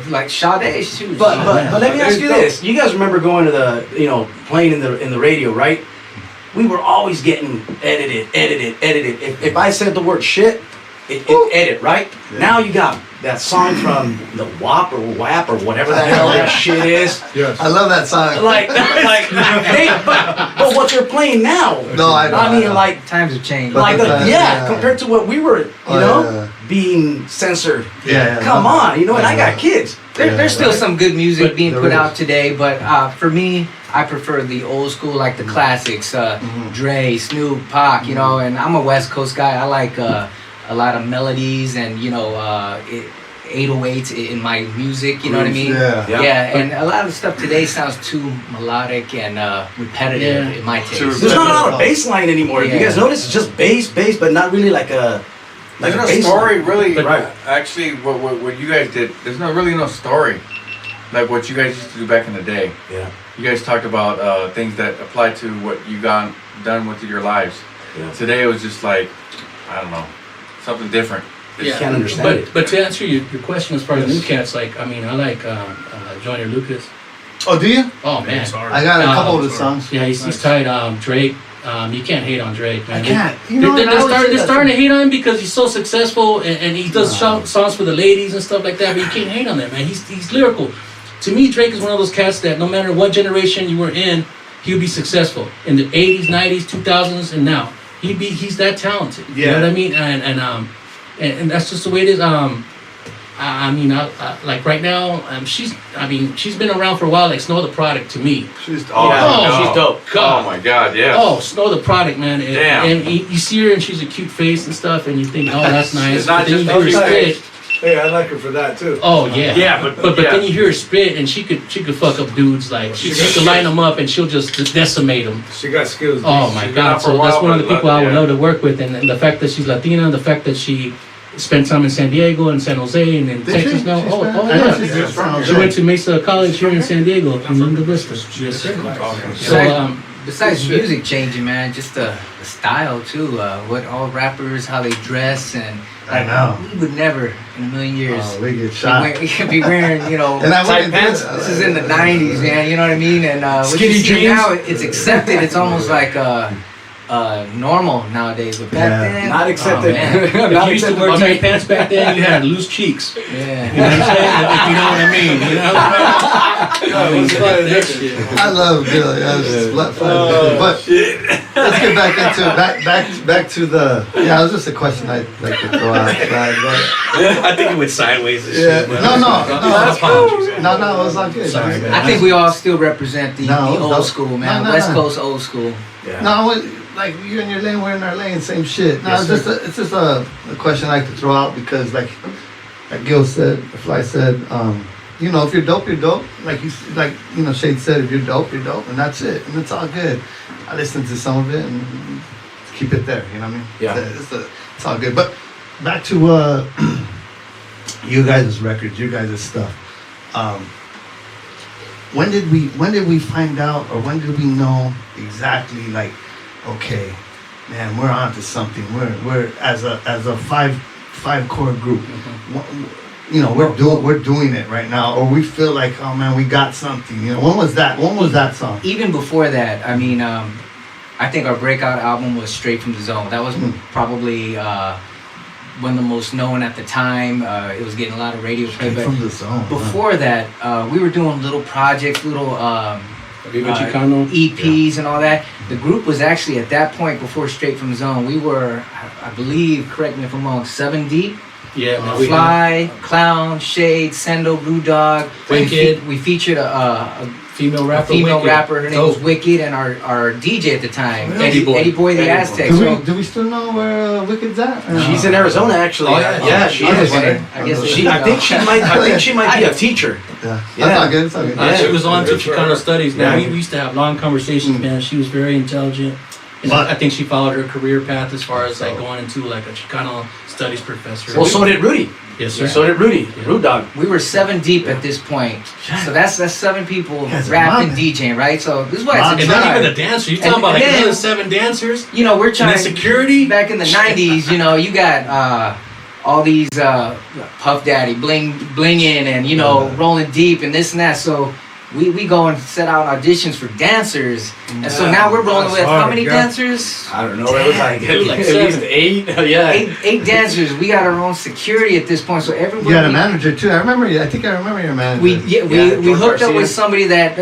like Sade shoes. But let me ask you this: you guys remember going to the playing in the radio, right? We were always getting edited. If I said the word shit, it edit, right? Now you got that song from the WAP or WAP or whatever the hell that shit is. Yes. I love that song. But what they're playing now. No, I know. I mean, like, Times have changed. Yeah. compared to what we were, Yeah. being censored. Yeah. Come on, and I got kids. There's still some good music But being there put is. out today, but for me, I prefer the old school, like the classics, Dre, Snoop, Pac, and I'm a West Coast guy. I like a lot of melodies, and 808s in my music. You know what I mean? Yeah. Yeah, and a lot of the stuff today sounds too melodic and repetitive in my taste. There's not a lot of bass line anymore. If you guys notice, it's just bass, but not really like a There's no bass story line. really. Right. Actually, what you guys did, there's no story. Like what you guys used to do back in the day. Yeah. You guys talked about things that apply to what you got done with your lives. Yeah. Today it was just like, I don't know, something different. You can't understand it. But to answer your question as far as new cats, like I mean, I like Joyner Lucas. Oh, do you? Oh man, I got a couple of the songs. yeah, he's tight. Drake. You can't hate on Drake, man. I can't. You know, They're starting to hate on him because he's so successful and he does songs for the ladies and stuff like that. But you can't hate on that, man. He's lyrical. To me, Drake is one of those cats that no matter what generation you were in, he'll be successful in the 80s, 90s, 2000s, and now. He's that talented. You know what I mean? And that's just the way it is. I mean, like right now, she's been around for a while. Like Snow the Product to me. She's she's dope. Oh my God, yeah. Oh, Snow the Product, man. Damn. And you see her and she's a cute face and stuff, and you think, oh, that's nice. It's not But then just you hear her okay. spit. Hey, I like her for that too. Oh yeah. Yeah, But yeah. then you hear her spit, and she could fuck up dudes. Like she could line them up, and she'll just decimate them. She got skills. Oh my She's been God! out for a So that's while, one of the but people I would yeah. love to work with, and the fact that she's Latina, the fact that she spent time in San Diego and San Jose and in Did Texas she? now. She Oh spent- I know yeah. she's just from She went to Mesa College here in San Diego in Linda Vista. Yes, sir. So Besides music changing, man, just the style too. What all rappers, how they dress, and I know. we would never in a million years Oh, we get shot. be wearing, you know, And I tight wouldn't pants. do it. This is in the '90s, man. You know what I mean? And what Skinny you see jeans. now, it's accepted. It's almost like normal nowadays. But back Yeah. then, Not accepted. Oh, man. if you used to wear tight pants back then, you had loose cheeks. You Yeah. know what I'm saying? If you know what I mean. You know what I mean? That shit. I love Billy. I was just but let's get back into back to the. Yeah, it was just a question I'd like to throw out. I think it went sideways and Yeah. shit. but- No, That's cool. No, it was all good. Sorry, man. I think we all still represent the No, old no. school, man. No, West no. Coast old school. No, like you in your lane, we're in our lane, same shit. No, Yes, it's just a question I like to throw out because like Gil said, the Fly said, you know, if you're dope, you're dope. Like Shade said, if you're dope, and that's it, and it's all good. I listened to some of it and keep it there. You know what I mean? Yeah. It's all good. But back to you guys' records, you guys' stuff. When did we find out, or when did we know exactly? Like, okay, man, we're onto something. We're as a five core group. You know, we're doing it right now, or we feel like, oh man, we got something. You know, when was that song? Even before that, I mean, I think our breakout album was Straight from the Zone. That was probably one of the most known at the time. It was getting a lot of radio play. Straight But from the Zone. before that, we were doing little projects, little Viva Chicano. EPs and all that. The group was actually at that point before Straight from the Zone. We were, I believe, correct me if I'm wrong, 7 deep. Yeah, man. We had Fly, Clown, Shade, Sendo, Brewdog. Wicked. We featured a female rapper. female Wicked. rapper. Her name was Dope. Wicked, and our DJ at the time, Eddie Boy. Eddie Boy the Eddie Boy. Aztec. Do we still know where Wicked's at? Or She's no? in Arizona actually. Oh, yeah. Yeah, she is. Okay. I guess I think she might be a teacher. Yeah, Yeah. that's all good. It's all good. She was on to Good for Chicano her. studies, man. Yeah. We used to have long conversations, man. She was very intelligent. And But- I think she followed her career path as far as like going into like a Chicano studies professor. Well, so did Rudy. yes, sir. So did Rudy. Rude Dog. We were 7 deep at this point. So that's 7 people Guys are rapping, mobbing. DJing, right? So this is why Mobbing. it's and a not even tribe. the dancer. You And- talking about like and then- another 7 dancers? You know, we're And trying then security? back in the 90s, you know, you got all these Puff Daddy blinging and, you know, rolling deep and this and that. So we go and set out auditions for dancers. And so now we're rolling That's with how hard, many yeah. dancers? I don't know. It was like, Like at least 7. 8. Yeah. Eight dancers. We got our own security at this point. So everybody. You got a manager too. I remember your manager. We George hooked up Garcia. with somebody that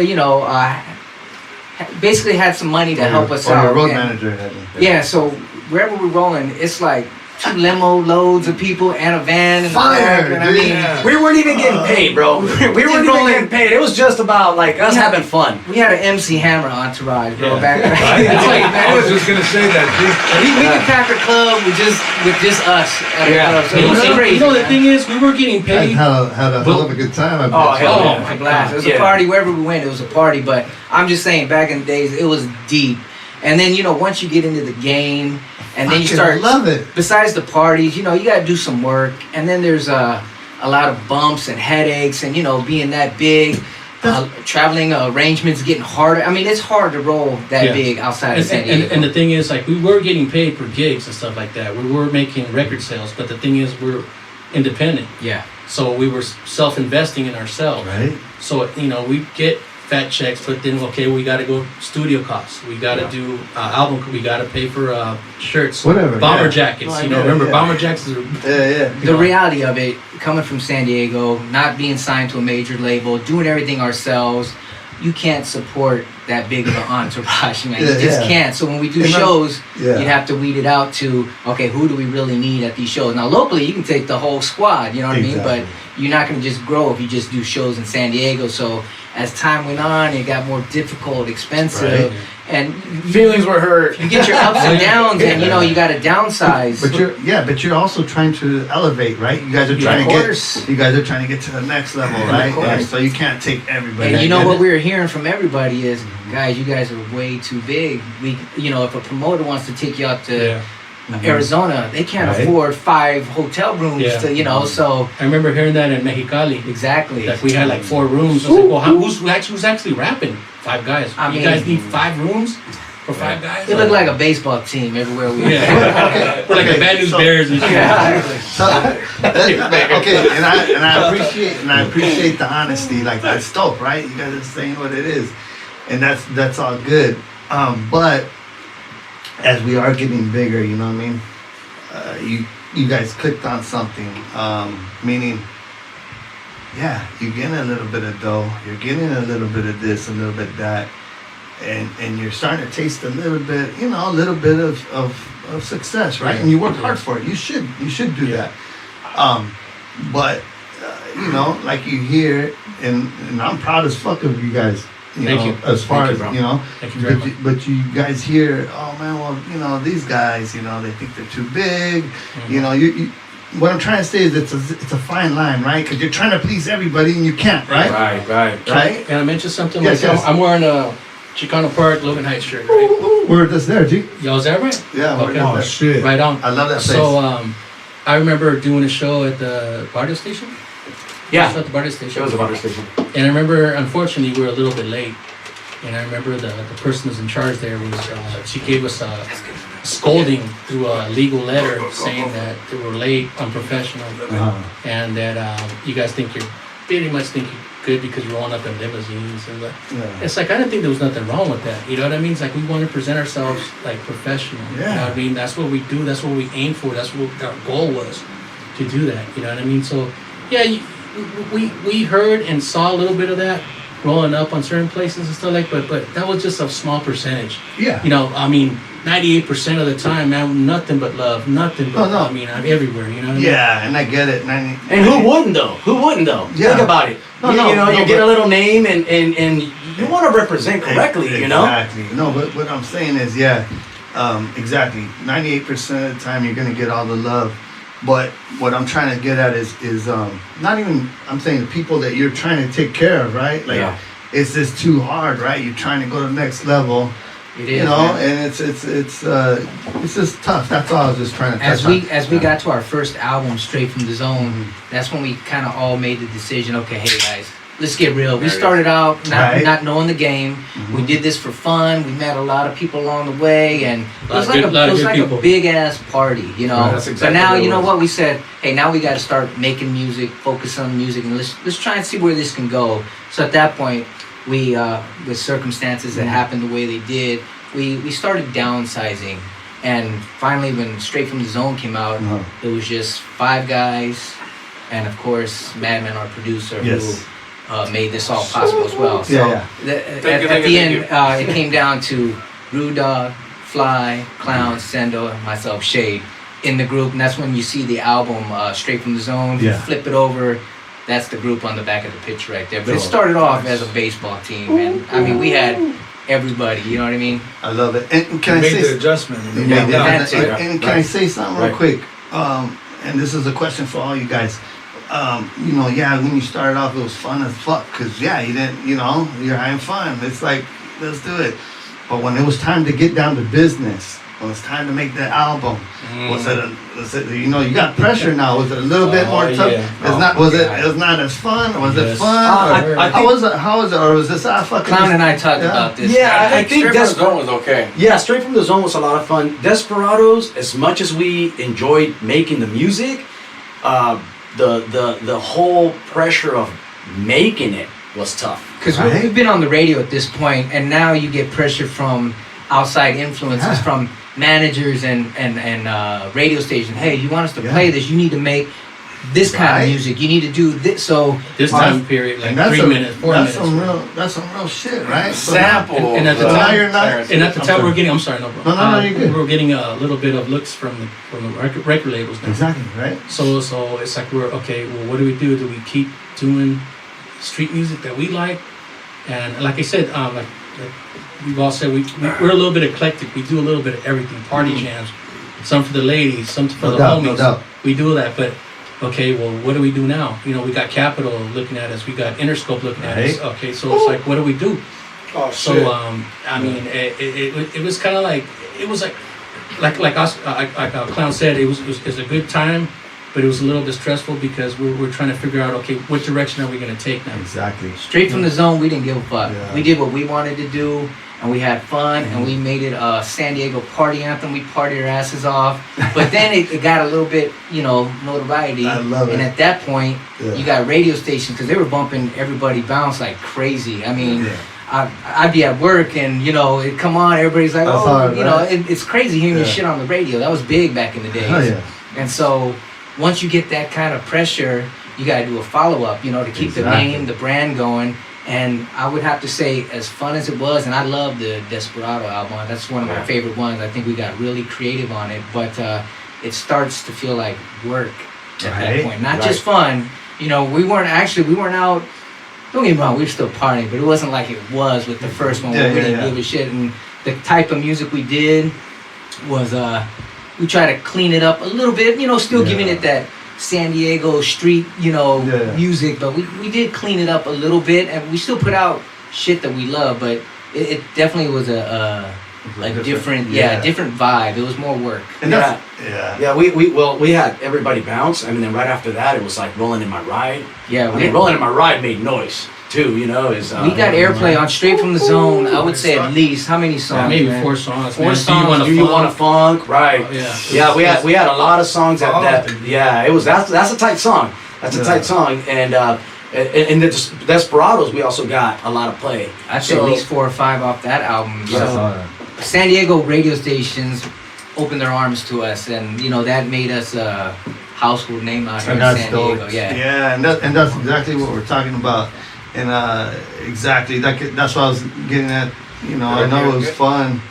basically had some money to help us or out. your road And- manager. Yeah, so wherever we're rolling, it's like 2 limo loads of people and a van and Fire, and I mean, Yeah. We weren't even getting paid, bro. We weren't even getting paid. It was just about like us having fun. we had an MC Hammer entourage, bro. Yeah. Back I, That's like, man, I it was just gonna say that. we could pack a club with just us at the Yeah. club. So You it was know, crazy. you know the man. thing is, we were getting I paid. had a hell of a good time. I bet Oh, you. hell Oh, yeah. it was a blast. It was Yeah. a party wherever we went. It was a party. But I'm just saying, back in the days, it was deep. And then once you get into the game, and then you Fucking start. love it. Besides the parties, you got to do some work, and then there's a lot of bumps and headaches, and being that big, traveling arrangements getting harder. I mean, it's hard to roll that Yeah. big outside of San And, Diego. and the thing is, like, we were getting paid for gigs and stuff like that. We were making record sales, but the thing is, we're independent. yeah, So we were self-investing in ourselves. Right? So, we get fat checks, but then, okay, we got to go studio costs. We got to do album, we got to pay for shirts. Whatever, Bomber yeah. jackets, I know, remember yeah. bomber jackets are, Yeah. the reality of it, coming from San Diego, not being signed to a major label, doing everything ourselves, you can't support that big of an entourage, man. You Yeah, just yeah. can't. So when we do And shows, yeah. you'd have to weed it out to, okay, who do we really need at these shows? Now, locally, you can take the whole squad, you know what I mean? Exactly. But you're not going to just grow if you just do shows in San Diego. So as time went on, it got more difficult, expensive, and Feelings were hurt. you get your ups and downs, and you got to downsize. But you're also trying to elevate, right? You guys are Yeah, trying of to course. get. You guys are trying to get to the next level, right? course. And so you can't take everybody. And you know I what get we were hearing from everybody is, guys, you guys are way too big. We, if a promoter wants to take you out to Arizona, they can't Right. afford 5 hotel rooms Yeah. to, so I remember hearing that in Mexicali. exactly. That we had like 4 rooms. I was like, well, who's actually rapping? 5 guys. I You mean- guys need 5 rooms for 5 guys? It looked like a baseball team everywhere we went. Yeah. We're like Okay, a bad news so- Bears and shit. So, okay, and I appreciate the honesty. Like, that's dope, right? You guys are saying what it is, and that's all good. But as we are getting bigger, you know what I mean? You guys clicked on something, meaning, yeah, you're getting a little bit of dough, you're getting a little bit of this, a little bit of that, and you're starting to taste a little bit of success, right? And you work hard for it. You should do that. But like you hear, and I'm proud as fuck of you guys. Thank you. As far Thank as you, bro. Thank you very much. but you guys hear, oh man, well, these guys, they think they're too big. You what I'm trying to say is it's a fine line, right? Because you're trying to please everybody and you can't, right? Right? Can I mention something? Yes, like, yes. I'm wearing a Chicano Park Logan Heights shirt, right? We're just there, G. Yo, is that right? Yeah, we're Okay. just Oh there. shit! Right on. I love that place. So, I remember doing a show at the radio station. Yeah. Show at the radio station. It was a butter station. And I remember, unfortunately, we were a little bit late. And I remember the person who's in charge there was, she gave us a scolding through a legal letter saying that we were late, unprofessional, and that you guys pretty much think you're good because you're rolling up in limousines. And Yeah. it's like, I didn't think there was nothing wrong with that. You know what I mean? It's like we want to present ourselves like professional. You know Yeah. what I mean? That's what we do. That's what we aim for. That's what our goal was, to do that. You know what I mean? So, yeah, we heard and saw a little bit of that rolling up on certain places and stuff but that was just a small percentage. Yeah. I mean, 98% of the time, man, nothing but love, nothing but, Oh, no. I mean, I'm everywhere, you know what I mean? Yeah, and I get it. And who wouldn't though? Yeah. Think about it. No, You get but- a little name and you want to represent correctly, Exactly. No, but what I'm saying is, exactly. 98% of the time, you're gonna get all the love. But what I'm trying to get at is not even. I'm saying the people that you're trying to take care of, right? Like, Yeah. it's just too hard, right? You're trying to go to the next level, It is, man. and it's just tough. That's all I was just trying to touch As we got to our first album, Straight from the Zone, that's when we kind of all made the decision. Okay, hey guys, let's get real. We started out Right. not knowing the game. We did this for fun. We met a lot of people along the way, and it was like a big ass party, Right, that's exactly but now what it you know was. what we said. Hey, now we got to start making music, focus on music, and let's try and see where this can go. So at that point, we with circumstances that happened the way they did, we started downsizing. And finally, when Straight from the Zone came out, it was just 5 guys, and of course, Madman, our producer, Yes. who made this all possible as well. So Yeah, at the end, it came down to Rude Dog, Fly, Clown, Sendo, and myself, Shade. in the group, and that's when you see the album Straight from the Zone. Yeah. You flip it over, that's the group on the back of the picture right there. But it So, started off as a baseball team, and I mean, we had everybody, you know what I mean? I love it. And can I Made the say, adjustment. and, Yeah, we had to. and can I say something real Right. quick? And this is a question for all you guys. You know, yeah, when you started off, it was fun as fuck. Cause yeah, you didn't, you know, you're having fun. It's like, let's do it. But when it was time to get down to business, when it's time to make the album, was it, you know, you got pressure now? Was it a little bit more tough? yeah. It's not. Was it? It was not as fun. Was it Yes. fun? Or, I how was it? How was it? Or was this fucking? Clown and I talked Yeah. about this. Yeah, I think Straight that's from the Zone was okay. Yeah, Straight from the Zone was a lot of fun. Desperados, as much as we enjoyed making the music, the whole pressure of making it was tough. Because Right. we've been on the radio at this point, and now you get pressure from outside influences, Yeah. from managers and radio stations. Hey, you want us to Yeah. play this? You need to make this kind Right. of music. You need to do this. So This time period, like And that's 3 minutes, 4 that's minutes. That's some real shit, right? So- Sample. And at the So now time- you're not. And at the I'm time, sorry. we're getting. I'm sorry, no, bro. No, you're good. We're getting a little bit of looks from the record labels now. Exactly right. So it's like we're okay. Well, what do we do? Do we keep doing street music that we like? And like I said, like we've all said, we're a little bit eclectic. We do a little bit of everything. Party jams, some for the ladies, some for No the doubt, no homies. doubt. We do that, but okay. Well, what do we do now? You know, we got Capitol looking at us. We got Interscope looking at us. Right. Okay, so it's like, what do we do? Oh, So shit. I mean, it was kind of like it was like us, Clown said, it was a good time, but it was a little bit stressful because we're trying to figure out, okay, what direction are we going to take now? Exactly. straight from the zone, we didn't give a fuck. Yeah. We did what we wanted to do, and we had fun, and we made it a San Diego party anthem. We partied our asses off. But then it got a little bit, you know, notoriety. I love it. And at that point, Yeah. you got radio stations because they were bumping Everybody Bounce like crazy. I mean, Yeah. I'd be at work and, you know, it come on, everybody's like, That's oh, hard, you know, right? it's crazy hearing your Yeah. shit on the radio. That was big back in the days. Hell yeah. And so once you get that kind of pressure, you got to do a follow-up, you know, to keep the Exactly. name, the brand going. And I would have to say, as fun as it was, and I love the Desperado album. That's one of my favorite ones. I think we got really creative on it. But it starts to feel like work at Right, that point. Not just fun. You know, we weren't out. Don't get me wrong, we were still partying, but it wasn't like it was with the first one where Yeah, we didn't yeah. give a shit. And the type of music we did was, we try to clean it up a little bit, you know, still giving Yeah. it that San Diego street, you know, Yeah. music, but we did clean it up a little bit, and we still put out shit that we love, but it definitely was a different vibe. It was more work. And that's, yeah. Yeah, we had Everybody Bounce. I mean, then right after that, it was like Rolling in My Ride. Yeah, I mean, Rolling in My Ride made noise too, you know. we got airplay on Straight from the Zone. I would say at least how many songs? Maybe man? 4 songs. Four man. songs. Do you want a funk? Right. Oh, yeah. Yeah, we had a lot of songs that yeah, it was that's a tight song. That's a tight song, and the Desperados we also got a lot of play. I'd say at least 4 or 5 off that album. That's So hard. San Diego radio stations opened their arms to us, and you know that made us a household name out here And in that's San dope. Diego. Yeah. Yeah, and that's exactly what we're talking about. And exactly that's what I was getting at. You know, I know it was fun,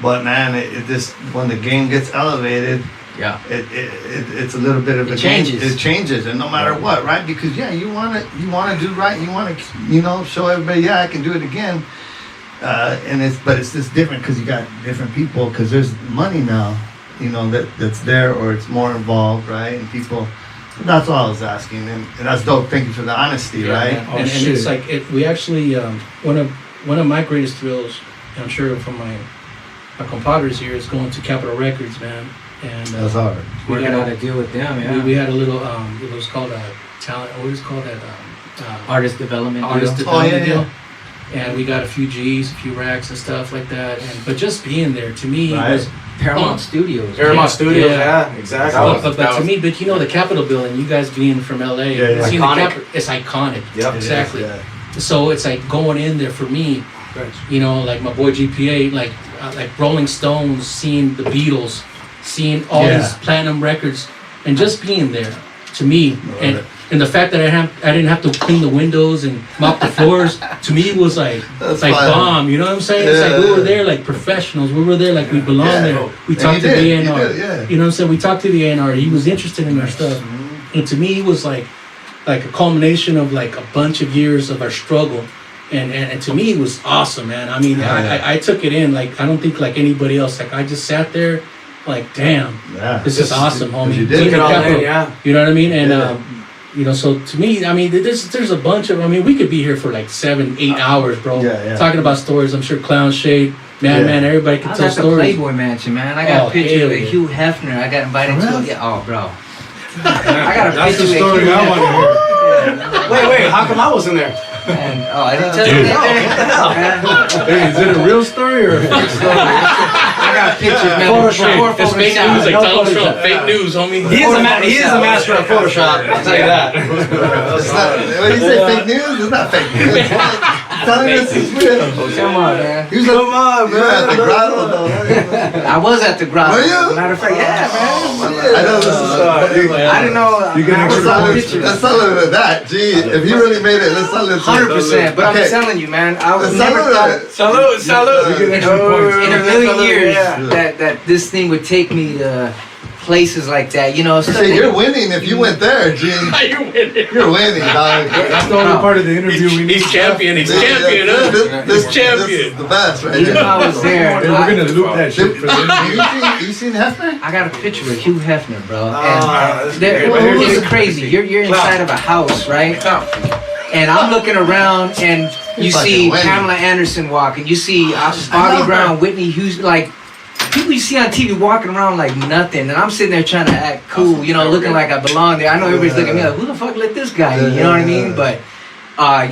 but man, it just when the game gets elevated, Yeah. it's a little bit of It a game. changes. It changes, and no matter what, right? Because yeah, you want to do right. You want to show everybody, yeah, I can do it again. And it's just different because you got different people because there's money now, you know, that's there or it's more involved, right? And people, that's all I was asking, and that's dope. Thank you for the honesty, right? man. And it's like we actually one of my greatest thrills, and I'm sure from my compadres here, is going to Capitol Records, man. And That's hard. we Working got out a deal with them. Yeah. we had a little it was called a talent. What is it called that? Artist development. Artist deal. development yeah, deal. And we got a few G's, a few racks and stuff like that. But just being there to me Right. was Paramount Studios. Paramount Yeah, Studios, yeah. yeah, exactly. but to me, but you know the Capitol building, you guys being from LA, Yeah. seeing the Iconic. Capitol, it's iconic. Yep. Exactly. Yeah. So it's like going in there for me, you know, like my boy GPA, like Rolling Stones, seeing the Beatles, seeing all Yeah. these platinum records, and just being there to me, Love and it. And the fact that I didn't have to clean the windows and mop the floors, to me was like That's like fine. bomb. You know what I'm saying? It's like we were there like professionals. We were there like we belonged Yeah. there. We And talked you to did, the you A&R. did, yeah. You know what I'm saying? We talked to the A&R. He was interested in our stuff, and to me, it was like a culmination of like a bunch of years of our struggle. And to me, it was awesome, man. I mean, I took it in like I don't think like anybody else. Like I just sat there, like damn, Yeah. this is awesome, homie. you did. Team Took it all Capital. in, yeah. You know what I mean? And Yeah. you know, so to me, I mean, there's a bunch of. I mean, we could be here for like 7-8 hours, bro. Yeah. Talking about stories. I'm sure Clown Shade, Yeah. man, everybody I can was tell at the stories. Playboy Mansion, man. I got Oh, a picture hell with yeah. Hugh Hefner. I got invited For to real? it. Oh, bro. I got a That's picture the story with Hugh I want to hear. Hefner. Wait, how come I wasn't there? And, oh, I didn't tell you that. Hey, is it a real story or a fake story? I got pictures, man. Photoshop. It's fake Photoshop. news, like No Donald Trump. Photoshop. Fake news, homie. He is a master of Photoshop. I'll tell you that. It's not, when you say fake news, it's not fake news. Telling us it's real. Come on, man. He was at, you were at the grotto though. I was at the grotto. Were you? Matter of fact, yeah, man. I know this is. I didn't know. You can I was Let's on not pictures. let's not limit to that. Gee, if you really made it, let's not limit to 100%. But Okay. I'm telling you, man, I Let's was not never limit thought it. Salute. You get extra points. in a million years Yeah. that this thing would take me to places like that. You know, stuff Say that- you're winning if you went there, Gee. You winning. You're winning, dog. That's the only part of the interview we need. He's champion. He's champion, huh? This Champion. is the best right Even here. though I was there, Hey, we're gonna loop that shit for the interview. You seen Hefner? I got a picture with Hugh Hefner, bro. Ah, And that's there- great. it's crazy. You're inside of a house, right? And I'm looking around, and you Fucking see winning. Pamela Anderson walking. You see I Bobby know Brown, her. Whitney Houston, like people you see on TV walking around like nothing. And I'm sitting there trying to act cool, you know, looking like I belong there. I know everybody's looking at me like, who the fuck let this guy in? You know what I mean? But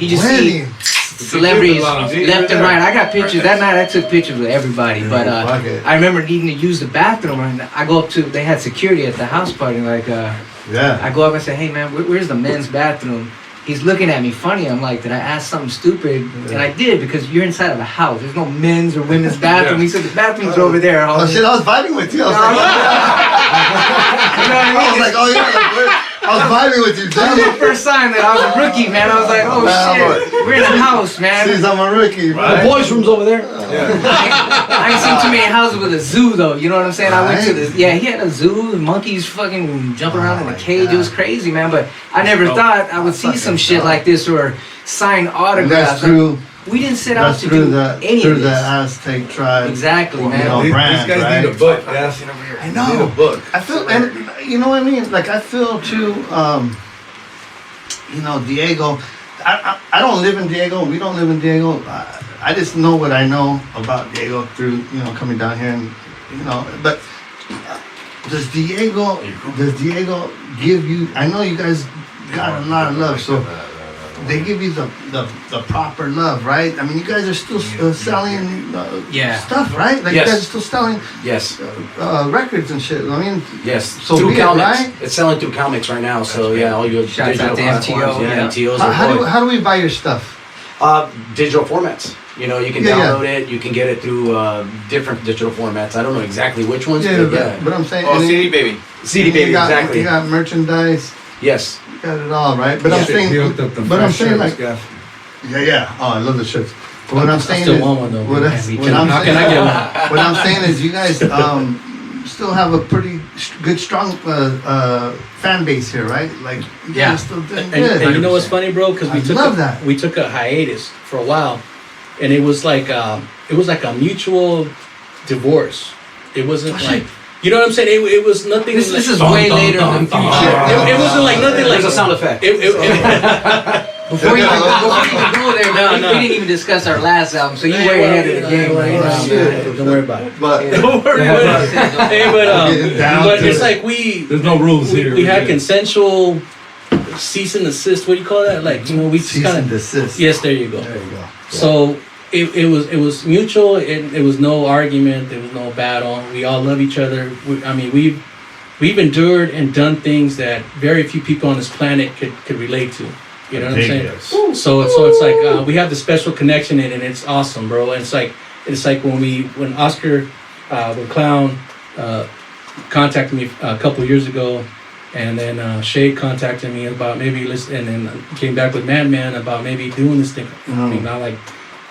you just see Winning. celebrities left and right. I got pictures that night. I took pictures with everybody, but fuck it. I remember needing to use the bathroom, and I go up to. They had security at the house party. Like, Yeah. I go up and say, "Hey, man, where's the men's bathroom?" He's looking at me funny. I'm like, "Did I ask something stupid?" And I did, because you're inside of a house. There's no men's or women's bathroom. He said the bathroom's over there. Oh shit, I was vibing with you. I was like, You know what I mean? I was like, oh yeah, like, I was vibing with you, That was the dude. first sign that I was a rookie, man. I was like, "Oh shit, we're in a house, man." Sees I'm a rookie, The man. boys' room's over there. I ain't seen too many houses with a zoo though. You know what I'm saying? I went to Right. the he had a zoo, and monkeys fucking jumping around in Oh a my cage. God. It was crazy, man. But I never thought I would see some shit like this or sign And autographs. that's through. We didn't set out That's to through do the any through of the this. Aztec Tribe. Exactly, You man. know, These brand, guys right? need a book. Yes. I Need a know. book. I feel, and you know what I mean. Like I feel too. You know, Diego. I don't live in Diego. We don't live in Diego. I just know what I know about Diego through coming down here, and But does Diego give you? I know you guys got a lot of love, so they give you the proper love, right? I mean, you guys are still selling Yeah. stuff, right? Like Yes. you guys are still selling Yes. records and shit. I mean, Yes. So through be it, Calmix. right? It's selling through Calmix right now. So yeah, all your Shouts digital out to platforms, MTO, yeah, yeah. MTOs how do we buy your stuff? digital formats. You know, you can Yeah, yeah. download it. You can get it through different digital formats. I don't know exactly which ones, Yeah, but yeah. but I'm saying, Oh, and then- CD baby. CD and you baby, got, exactly. You got merchandise, Yes. you got it all, right? But I'm He saying, hooked up them but I'm fresh saying shirts, like, Gaff. yeah. Oh, I love the shirts. But what I'm saying still is, want one, though, what, man. How can I get one? what I'm saying is, you guys still have a pretty good, strong fan base here, right? Like, you guys Yeah. are still doing And, good. and you know what's funny, bro? Because I love that. we took a hiatus for a while, and it was like a mutual divorce. It wasn't Oh, like, you know what I'm saying? It was nothing. This like, is way later in the future. It wasn't like nothing like There's a sound effect. Before you even go there, man, No. we didn't even discuss our last album, so you way ahead of the game right now, man. Don't worry about it. But Don't worry about it. Hey, Getting down but to it's it. like we There's no rules here. we had consensual cease and desist. What do you call that? Like, you know, we just cease kind and of desist. yes, there you go. There you go. So it was mutual. It was no argument. There was no battle. We all love each other. We've endured and done things that very few people on this planet could relate to. You know what I'm saying? So it's like we have the special connection and it's awesome, bro. And it's like when Oscar, when Clown contacted me a couple years ago, And then Shay contacted me about maybe listen, and then came back with Madman about maybe doing this thing. I mean, not like,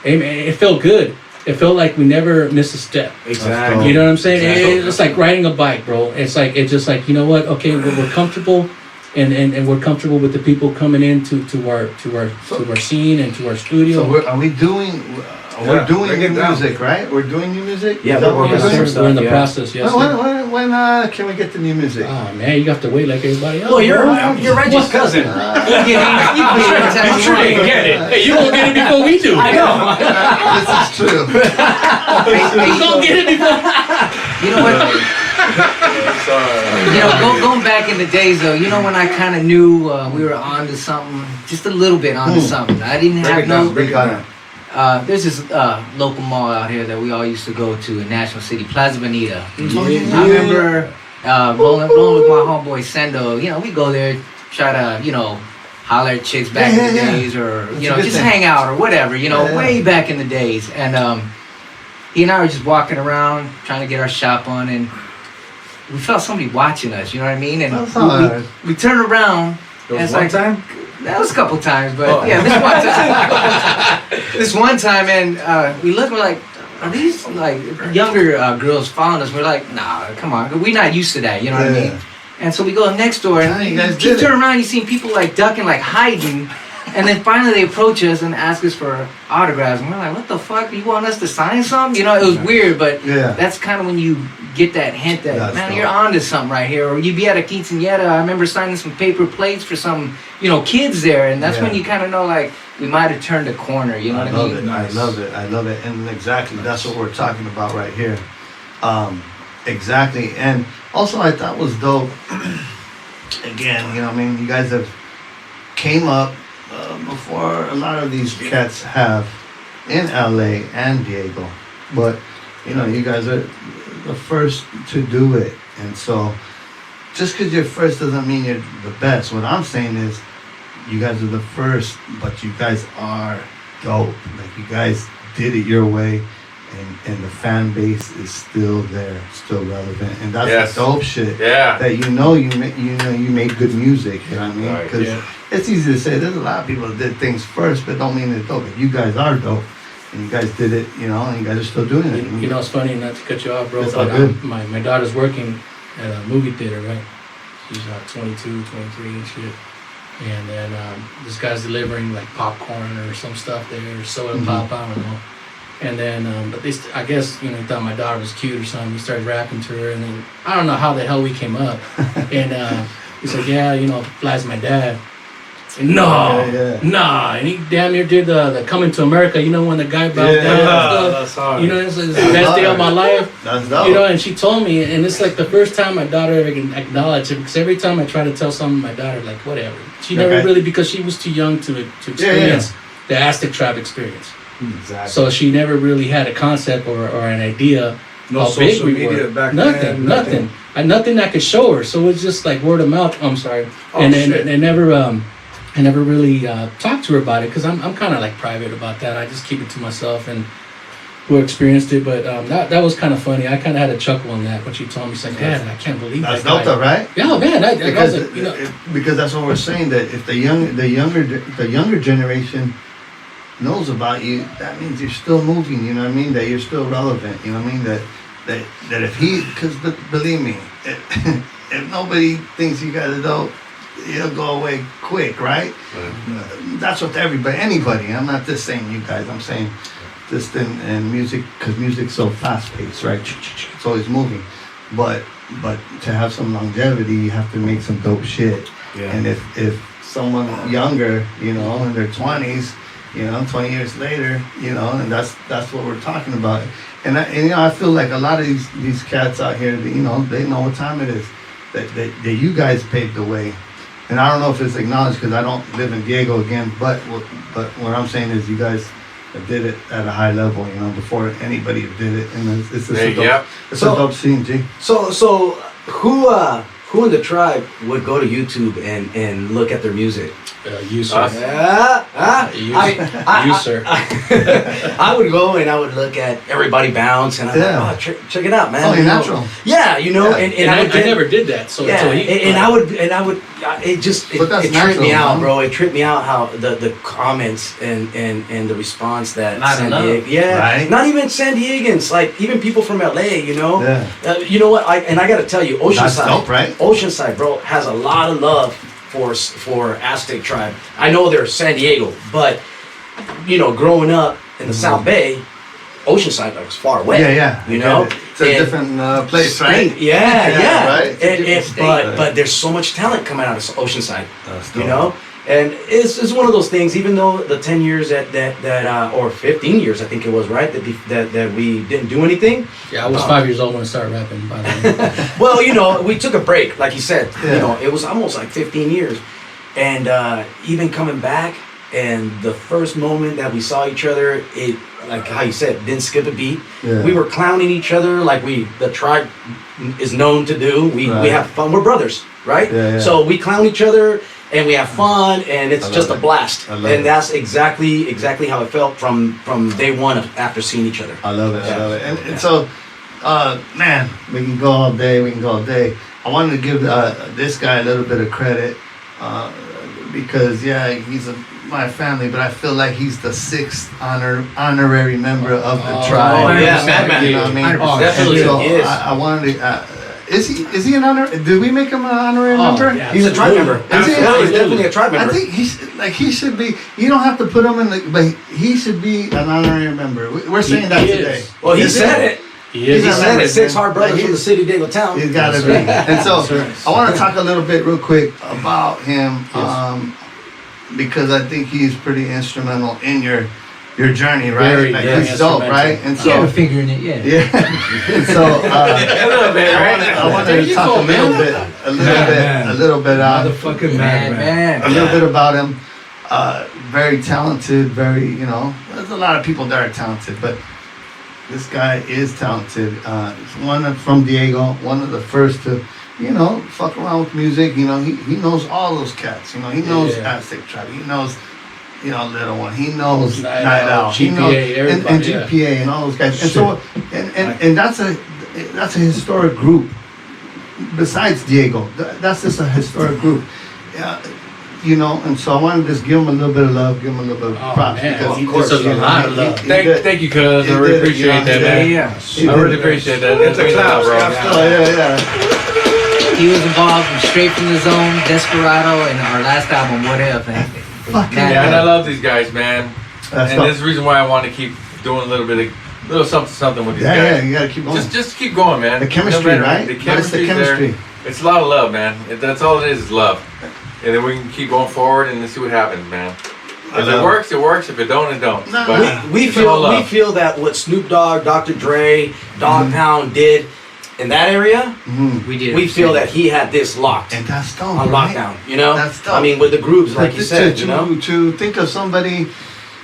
hey man, it felt good. It felt like we never missed a step. Exactly. You know what I'm saying? It's like riding a bike, bro. It's just like, you know what? Okay, we're comfortable, and we're comfortable with the people coming in to our scene and to our studio. So are we doing? We're doing new music, right? We're doing new music. Yeah, Is that what we're we're doing? We're in the process. Yes. When can we get the new music? Oh man, you have to wait like everybody else. Well, you're Reggie's cousin. I'm sure they get it. Hey, you gonna get it before we do. I know. This is true. You gonna get it before. You know what? You know, going back in the days though, you know when I kind of knew we were on to something, just a little bit on to something. I didn't have no. There's this local mall out here that we all used to go to in National City, Plaza Bonita. I remember rolling with my homeboy Sendo. You know, we go there, try to, you know, holler at chicks back in the days, or you know, just hang out or whatever. You know, way back in the days. And he and I were just walking around trying to get our shop on, and we felt somebody watching us. You know what I mean? And we turned around. There was one time? That was a couple times, but yeah, this one time, and we looked, we're like, are these like younger girls following us? We're like, nah, come on, we're not used to that, you know what I mean? And so we go next door, and you turn around, you see people like ducking, like hiding, and then finally they approach us and ask us for autographs, and we're like, what the fuck? You want us to sign something? You know, it was weird, but that's kind of when you get that hint that, man, you're onto something right here. Or you'd be at a quinceañera. I remember signing some paper plates for some, you know, kids there, and that's when you kind of know, like, we might have turned a corner, you know what I mean? I love it, and exactly, that's what we're talking about right here. Exactly, and also I thought was dope, again, you know what I mean, you guys have came up before a lot of these cats have in LA and Diego, but, you know, you guys are the first to do it, and so just because you're first doesn't mean you're the best. What I'm saying is you guys are the first, but you guys are dope. Like, you guys did it your way, and the fan base is still there, still relevant, and that's the dope shit. Yeah. That you made good music. You know what I mean? Because it's easy to say. There's a lot of people that did things first, but don't mean it's dope. But you guys are dope. And you guys did it, you know, and you guys are still doing it. You know, it's funny, not to cut you off, bro, It's but all good. my daughter's working at a movie theater, right? She's 22, 23 and shit. And then this guy's delivering like popcorn or some stuff there, or soda pop, I don't know. And then, but I guess, you know, he thought my daughter was cute or something. He started rapping to her, and then I don't know how the hell we came up. And he said, yeah, you know, Fly's my dad. Nah, and he damn near did the Coming to America. You know, when the guy bowed down and stuff. You know, it's the best day of my life. That's dope. You know, and she told me, and it's like the first time my daughter ever acknowledged it, because every time I try to tell something, my daughter like whatever. She never really, because she was too young to experience the Aztec Tribe experience. Exactly. So she never really had a concept or an idea No how big social we media were. back Nothing, then. nothing. Nothing I could show her. So it's just like word of mouth. I'm sorry, and I never really talked to her about it because I'm kind of like private about that. I just keep it to myself and who experienced it. But that was kind of funny. I kind of had a chuckle on that when she told me. She's like, Dad, I can't believe that's that dope, though, right? Yeah, man. Because I was like, you know, because that's what we're saying, that if the younger generation knows about you, that means you're still moving. You know what I mean? That you're still relevant. You know what I mean? That if he, because believe me, if nobody thinks you guys are dope, it'll go away quick, right? That's what anybody. I'm not just saying you guys. I'm saying just in music, because music's so fast paced, right? It's always moving. But to have some longevity, you have to make some dope shit. Yeah. And if someone younger, you know, in their 20s, you know, 20 years later, you know, and that's what we're talking about. And you know, I feel like a lot of these cats out here, you know, they know what time it is. That you guys paved the way. And I don't know if it's acknowledged because I don't live in Diego again, but what I'm saying is you guys did it at a high level, you know, before anybody did it, and it's a dope scene, G. So who who in the tribe would go to YouTube and look at their music? You, sir. You, sir. I would go and I would look at Everybody Bounce and I'm like, oh, check it out, man. Only You know? natural. Yeah, you know, Yeah. and I, I would get, never did that. So yeah, so he, and I would, it just, But that's it tripped me natural, out, man. bro. It tripped me out how the comments and the response that Not San enough. Diego, yeah, Right. not even San Diegans, like even people from LA, you know. Yeah. You know what? I got to tell you, That's Oceanside, dope, right? Oceanside, bro, has a lot of love for Aztec Tribe. I know they're San Diego, but you know, growing up in the South Bay, Oceanside was far away. Yeah. You know, It's a different place, right? Yeah. Right? But there's so much talent coming out of Oceanside. That's You dope. know, and it's one of those things. Even though the 10 years that or 15 years, I think it was, right, that we didn't do anything. yeah, I was 5 years old when I started rapping. By the way. Well, you know, we took a break, like you said. Yeah. You know, it was almost like 15 years, and even coming back, and the first moment that we saw each other, it, like how you said, didn't skip a beat. Yeah. We were clowning each other like the tribe is known to do. We Right. have fun. We're brothers, right? Yeah. So we clown each other and we have fun, and it's I love just a it. blast. I love And it. that's exactly how it felt from day one after seeing each other. I love it. I Yeah. love it. And so, man, we can go all day. We can go all day. I wanted to give this guy a little bit of credit because, yeah, he's my family, but I feel like he's the 6th honorary member of the tribe. Oh, yeah, Madman. You know what I mean? 100%. Definitely And so is. I wanted to. Is he an honor? Did we make him an honorary Oh, member? yeah. He's a tribe member. Is he? Yeah, he's definitely a tribe I member. think he should be. You don't have to put him in the, but he should be an honorary member. We're saying that He today. is. Well, he Is said it. He He's is. He a said member, it. 6 man. hard brothers Like, from the city, de la town. He's got to be. And so I want to talk a little bit real quick about him because I think he's pretty instrumental in your journey, right? Very, like very he's dope, instrumental. right? And You have a so finger in it, yeah. yeah. And so A little bit, right? I wanted to talk a little bit Motherfucking Man. a little bit about him. Very talented, there's a lot of people that are talented, but this guy is talented. He's one from Diego, one of the first to, fuck around with music. He knows all those cats. He knows Yeah. Aztec Tribe. He knows, Little One. He knows Night Night Owl, Owl. He GPA, knows, and everybody, yeah. GPA and all those guys. And so, and that's a historic group. Besides Diego, that's just a historic group. And so I wanted to just give him a little bit of love, give him a little bit of Oh, props. man, because he deserves a lot of love. Thank you, cuz. He I really did, appreciate that, man. Yeah. He I did. really appreciate that. It's a clown, bro. Oh, yeah. He was involved from Straight from the Zone, Desperado, and our last album, What If. And Fucking Yeah, and I love these guys, man. That's And dope. this is the reason why I want to keep doing a little something with these Yeah, guys. you gotta keep going. Just keep going, man. The chemistry, No matter- right? The But it's the chemistry's there. chemistry. It's a lot of love, man. That's all it is love. And then we can keep going forward and see what happens, man. I If love it works, it works. If it don't, it don't. No, But We it's all love. feel that what Snoop Dogg, Dr. Dre, Dog Pound did in that area, we did. we feel that he had this locked And that's dope, on right? lockdown. That's dope. I mean, with the grooves, like you to, said, to think of somebody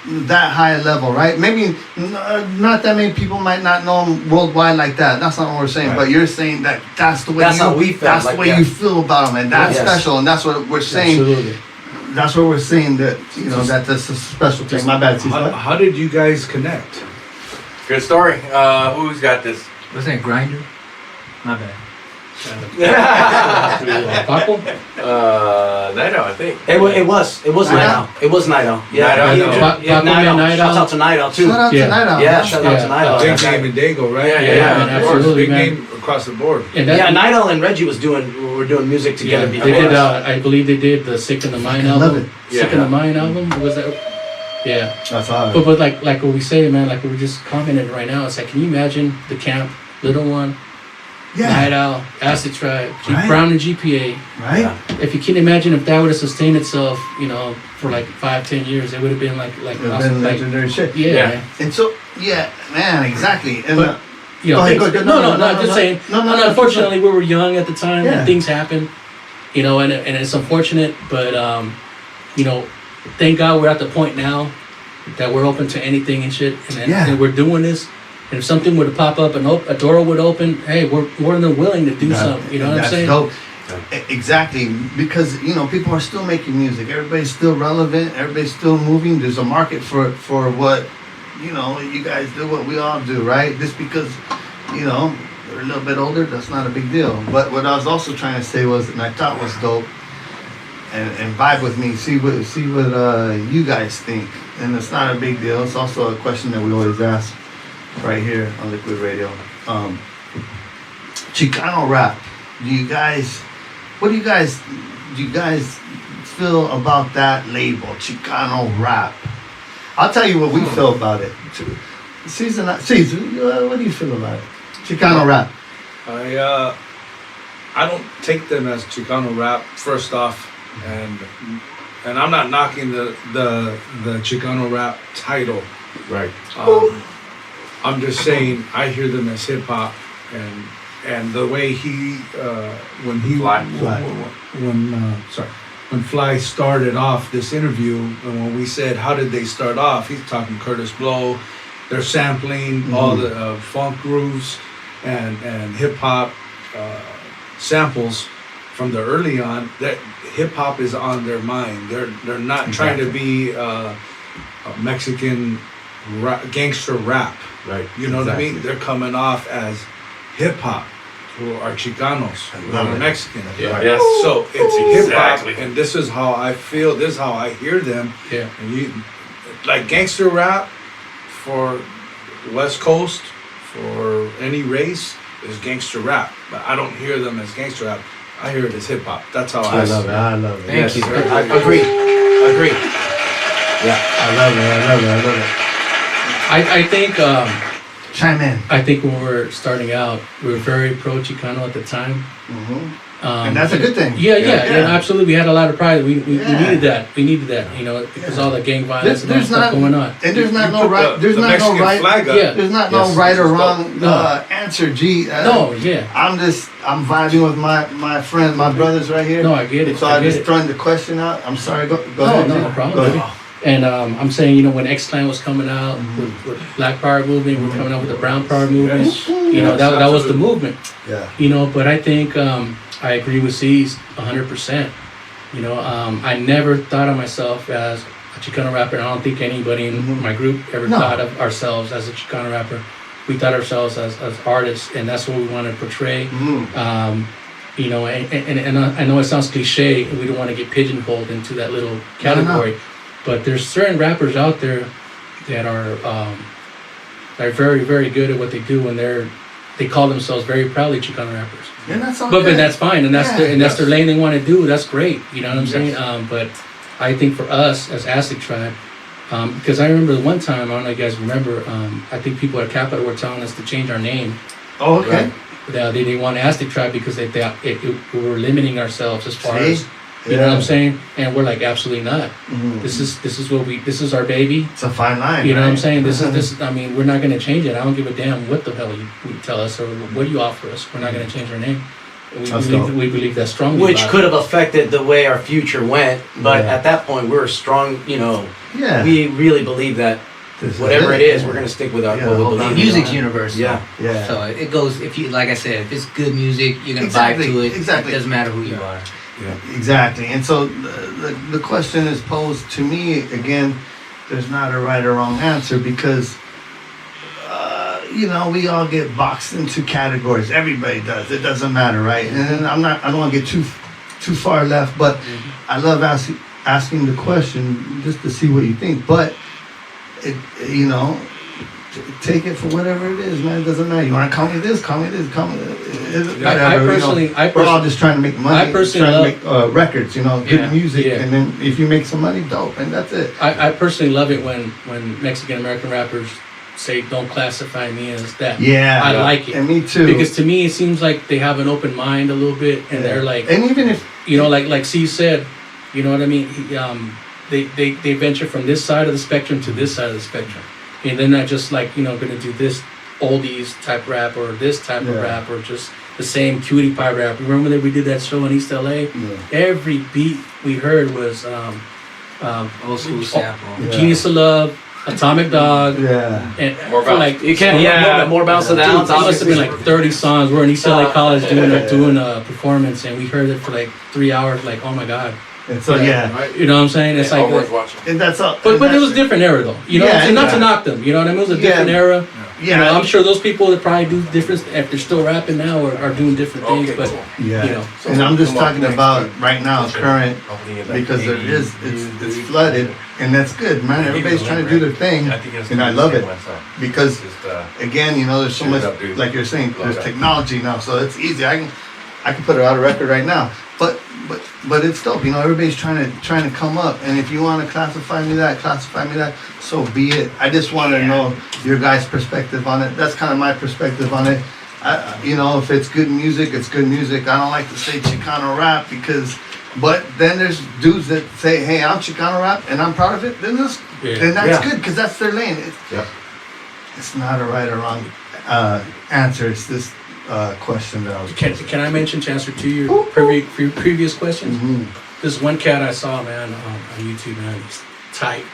that high a level, right? Maybe not that many people might not know him worldwide like that. That's not what we're saying. Right. But you're saying that that's the way That's how we felt, that's like, the way yeah. you feel about him, and that's Yes. special. And that's what we're saying. Absolutely. That's what we're saying. That that's a special thing. My bad, How, Cesar. how did you guys connect? Good story. Who's got this? Wasn't it Grinder? My bad. Paco? Night Owl, I think. It was Night Owl. It was Night Owl. Yeah, Night Owl. yeah, Paco Night Owl. Night Shouts Owl. out to Night Owl too. Shout out Yeah. to Night Owl. Yeah, huh? shout out to Night Owl. Big That's right. name in Dago, right? Yeah, man, of course. absolutely, Big man. name across the board. And that, Yeah, Night Owl and Reggie were doing music yeah, together they before. did. us. I believe they did the Sick in the Mind Fucking love album. it. Sick in Yeah. the Mind album. Was that? Yeah. That's all. But like what we say, man, like we were just commenting right now. It's like, can you imagine the camp, Little One, Night Yeah. Owl, Aztec Tribe, Right. Brown and GPA. Right. If you can imagine if that would have sustained itself, for like 5-10 years, it would have been like It's been awesome, like legendary shit. yeah. Yeah. Man. And so, yeah, man, exactly. And But, Go ahead, things- go ahead. no, just saying. No. Unfortunately, we were young at the time, Yeah. and things happen. And it's unfortunate, but thank God we're at the point now that we're open to anything and shit, Yeah. and we're doing this. And if something were to pop up and a door would open, hey, we're more than willing to do something. You know what I'm That's saying? dope. Exactly, because people are still making music. Everybody's still relevant. Everybody's still moving. There's a market for what you guys do, what we all do, right? Just because we're a little bit older, that's not a big deal. But what I was also trying to say was, and I thought was dope, and vibe with me. See what you guys think, and it's not a big deal. It's also a question that we always ask right here on Liquid Radio. Chicano rap. What do you guys feel about that label, Chicano rap? I'll tell you what we feel about it. Caesar, what do you feel about it? Chicano rap. I don't take them as Chicano rap, first off, and I'm not knocking the Chicano rap title. Right. I'm just saying I hear them as hip hop, and the way when Fly started off this interview, and when we said how did they start off, he's talking Curtis Blow. They're sampling all the funk grooves and hip hop samples from the early on. That hip hop is on their mind. They're not trying to be a Mexican gangster rap. Right. You know what I mean? They're coming off as hip hop, who are Chicanos, who are Mexican. Yeah. Yes. So it's hip hop, Exactly. and this is how I feel. This is how I hear them. Yeah. And like gangster rap for West Coast, for any race, is gangster rap. But I don't hear them as gangster rap. I hear it as hip hop. That's how I love it. I love it. Thank you. I agree. Yeah. I love it. I think Chime in. I think when we were starting out, we were very pro Chicano at the time. And that's a good thing. Yeah, absolutely. We had a lot of pride. We needed that. We needed that, because all the gang violence and all that stuff going on. And there's not You no put right. There's the not Mexican no right. flag up. Yeah. There's not Yes. no right or wrong No. answer. G. No, yeah. I'm vibing with my friends, my brothers right here. No, I get it. So I I'm get just it. throwing the question out. I'm sorry. Go No, ahead. no G. problem, Go baby. ahead. And I'm saying, when X-Clan was coming out with Black Power movement, we're coming out with the Brown Power movement. That was the movement. Yeah. But I think I agree with C's 100%. I never thought of myself as a Chicano rapper. I don't think anybody in my group ever thought of ourselves as a Chicano rapper. We thought ourselves as artists, and that's what we want to portray. And I know it sounds cliche, and we don't want to get pigeonholed into that little category, but there's certain rappers out there that are very, very good at what they do, and they call themselves very proudly Chicano rappers. And that's all But good. that's fine, and that's Yeah. that's their lane they want to do. That's great, you know what I'm saying? But I think for us as Aztec Tribe, because I remember one time, I don't know if you guys remember, I think people at Capitol were telling us to change our name. Oh, okay. They didn't want Aztec Tribe because they thought we were limiting ourselves as far as, See? you know what I'm saying? And we're like, absolutely not. Mhm. This is our baby. It's a fine line. You know what I'm right? saying? This is. I mean, we're not going to change it. I don't give a damn what the hell you tell us or what you offer us. We're not going to change our name. We believe that strongly. Which about could it. have affected the way our future went, but Yeah. at that point we're strong. Yeah. We really believe that This whatever it. it is, we're gonna stick with our Yeah. what we Well, believe. Music's in. universal. Yeah. Yeah. So it goes, if you, like I said, if it's good music, you're gonna Exactly, vibe to it. exactly. It doesn't matter who you are. Exactly. And so the question is posed to me again. There's not a right or wrong answer because we all get boxed into categories. Everybody does. It doesn't matter, right? And then I don't want to get too far left, but I love asking the question just to see what you think. But take it for whatever it is, man. It doesn't matter. You want to call me this, call me this, call me this. We're all just trying to make money. I personally trying to make records, good Yeah, music, yeah. and then if you make some money, dope, and that's it. I personally love it when Mexican American rappers say, "Don't classify me as that." Yeah, I like it. And me too. Because to me, it seems like they have an open mind a little bit, and they're like, and even if like C said, you know what I mean? They venture from this side of the spectrum to this side of the spectrum, and they're not just like going to do this oldies type rap or this type of rap or just the same cutie pie rap. Remember that we did that show in East LA? Every beat we heard was Old school sample. Yeah. Genius of Love, Atomic Dog, Yeah. and More for bounce. like You can't. More bounce to the Dude, ounce. it must have been Obviously. like 30 songs. We're in UCLA College doing a performance, and we heard it for like 3 hours. Like, oh my god, And so yeah, you know what I'm saying? It's like, Always watching. and that's all. but and it was a different era though. You know, Yeah, and not to yeah. knock them. You know what I mean? It was a Yeah. different era. Yeah, You know, I'm sure those people that probably do different if they're still rapping now are doing different things. Okay, But cool. Yeah, you know. and I'm just Come on, talking next about time. right now, current, because there is it's flooded, and that's good, man. Everybody's trying to do their thing, and I love it because again, you know, there's so Shoot much, it up, dude. like you're saying, Love there's that. technology now, so it's easy. I can put it out a record right now, but it's dope. You know, everybody's trying to come up, and if you want to classify me that, so be it. I just want to know your guys' perspective on it. That's kind of my perspective on it. You know, if it's good music, it's good music. I don't like to say Chicano rap but then there's dudes that say, hey, I'm Chicano rap and I'm proud of it. Then that's Yeah. good because that's their lane. It's not a right or wrong answer. It's this question that I was. can I mention to answer to your previous questions? Mhm. This one cat I saw, man, on YouTube, man, he's tight,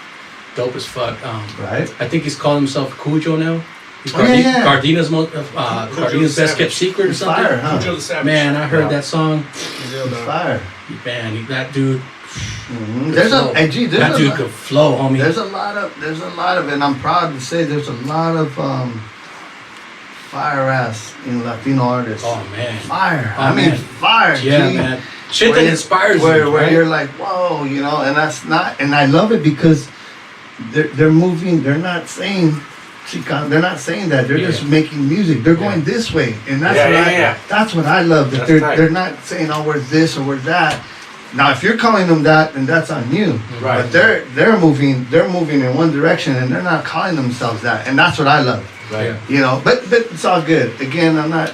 dope as fuck. Right? I think he's calling himself Cujo now. He's Oh, yeah. Gardina's Gardina's best kept secret or It's something. fire, huh? Cujo the Savage. Man, I heard that song. It's fire. Man, that dude, Mhm. There's a, hey, gee, that dude could flow, homie. there's a lot of, and I'm proud to say there's a lot of fire ass Latino artists. Oh man, Fire. Oh, I mean, man. fire. yeah, G. man. Shit Where that you- inspires where, you, where right? you're like, whoa, you know, and that's not, and I love it because they're moving. They're not saying Chicano. They're not saying that. They're just making music. They're going this way, and that's that's what I love. That That's tight. they're not saying, oh, we're this or we're that. Now, if you're calling them that, then that's on you. Right. But they're moving in one direction, and they're not calling themselves that, and that's what I love. Right. You know, but it's all good. Again, I'm not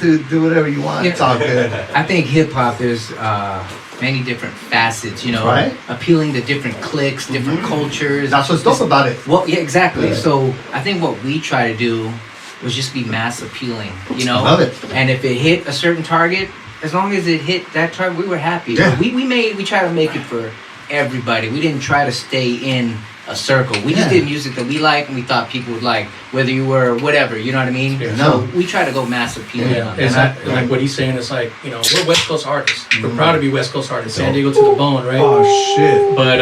do whatever you want. It's all good. I think hip hop there's many different facets, you know, Right. appealing to different cliques, different cultures. That's what's dope about it. Well, yeah, exactly. Yeah. So I think what we try to do was just be mass appealing, you know. Love it. And if it hit a certain target, as long as it hit that target, we were happy. Yeah. We try to make it for everybody. We didn't try to stay in a circle. We just Yeah. did music that we like and we thought people would like, whether you were whatever, you know what I mean? Yeah. So No. we try to go mass appealing Yeah, on it's that. not, like what he's saying is like, you know, we're West Coast artists. We're proud to be West Coast artists. San Diego to the bone, right? Oh shit. But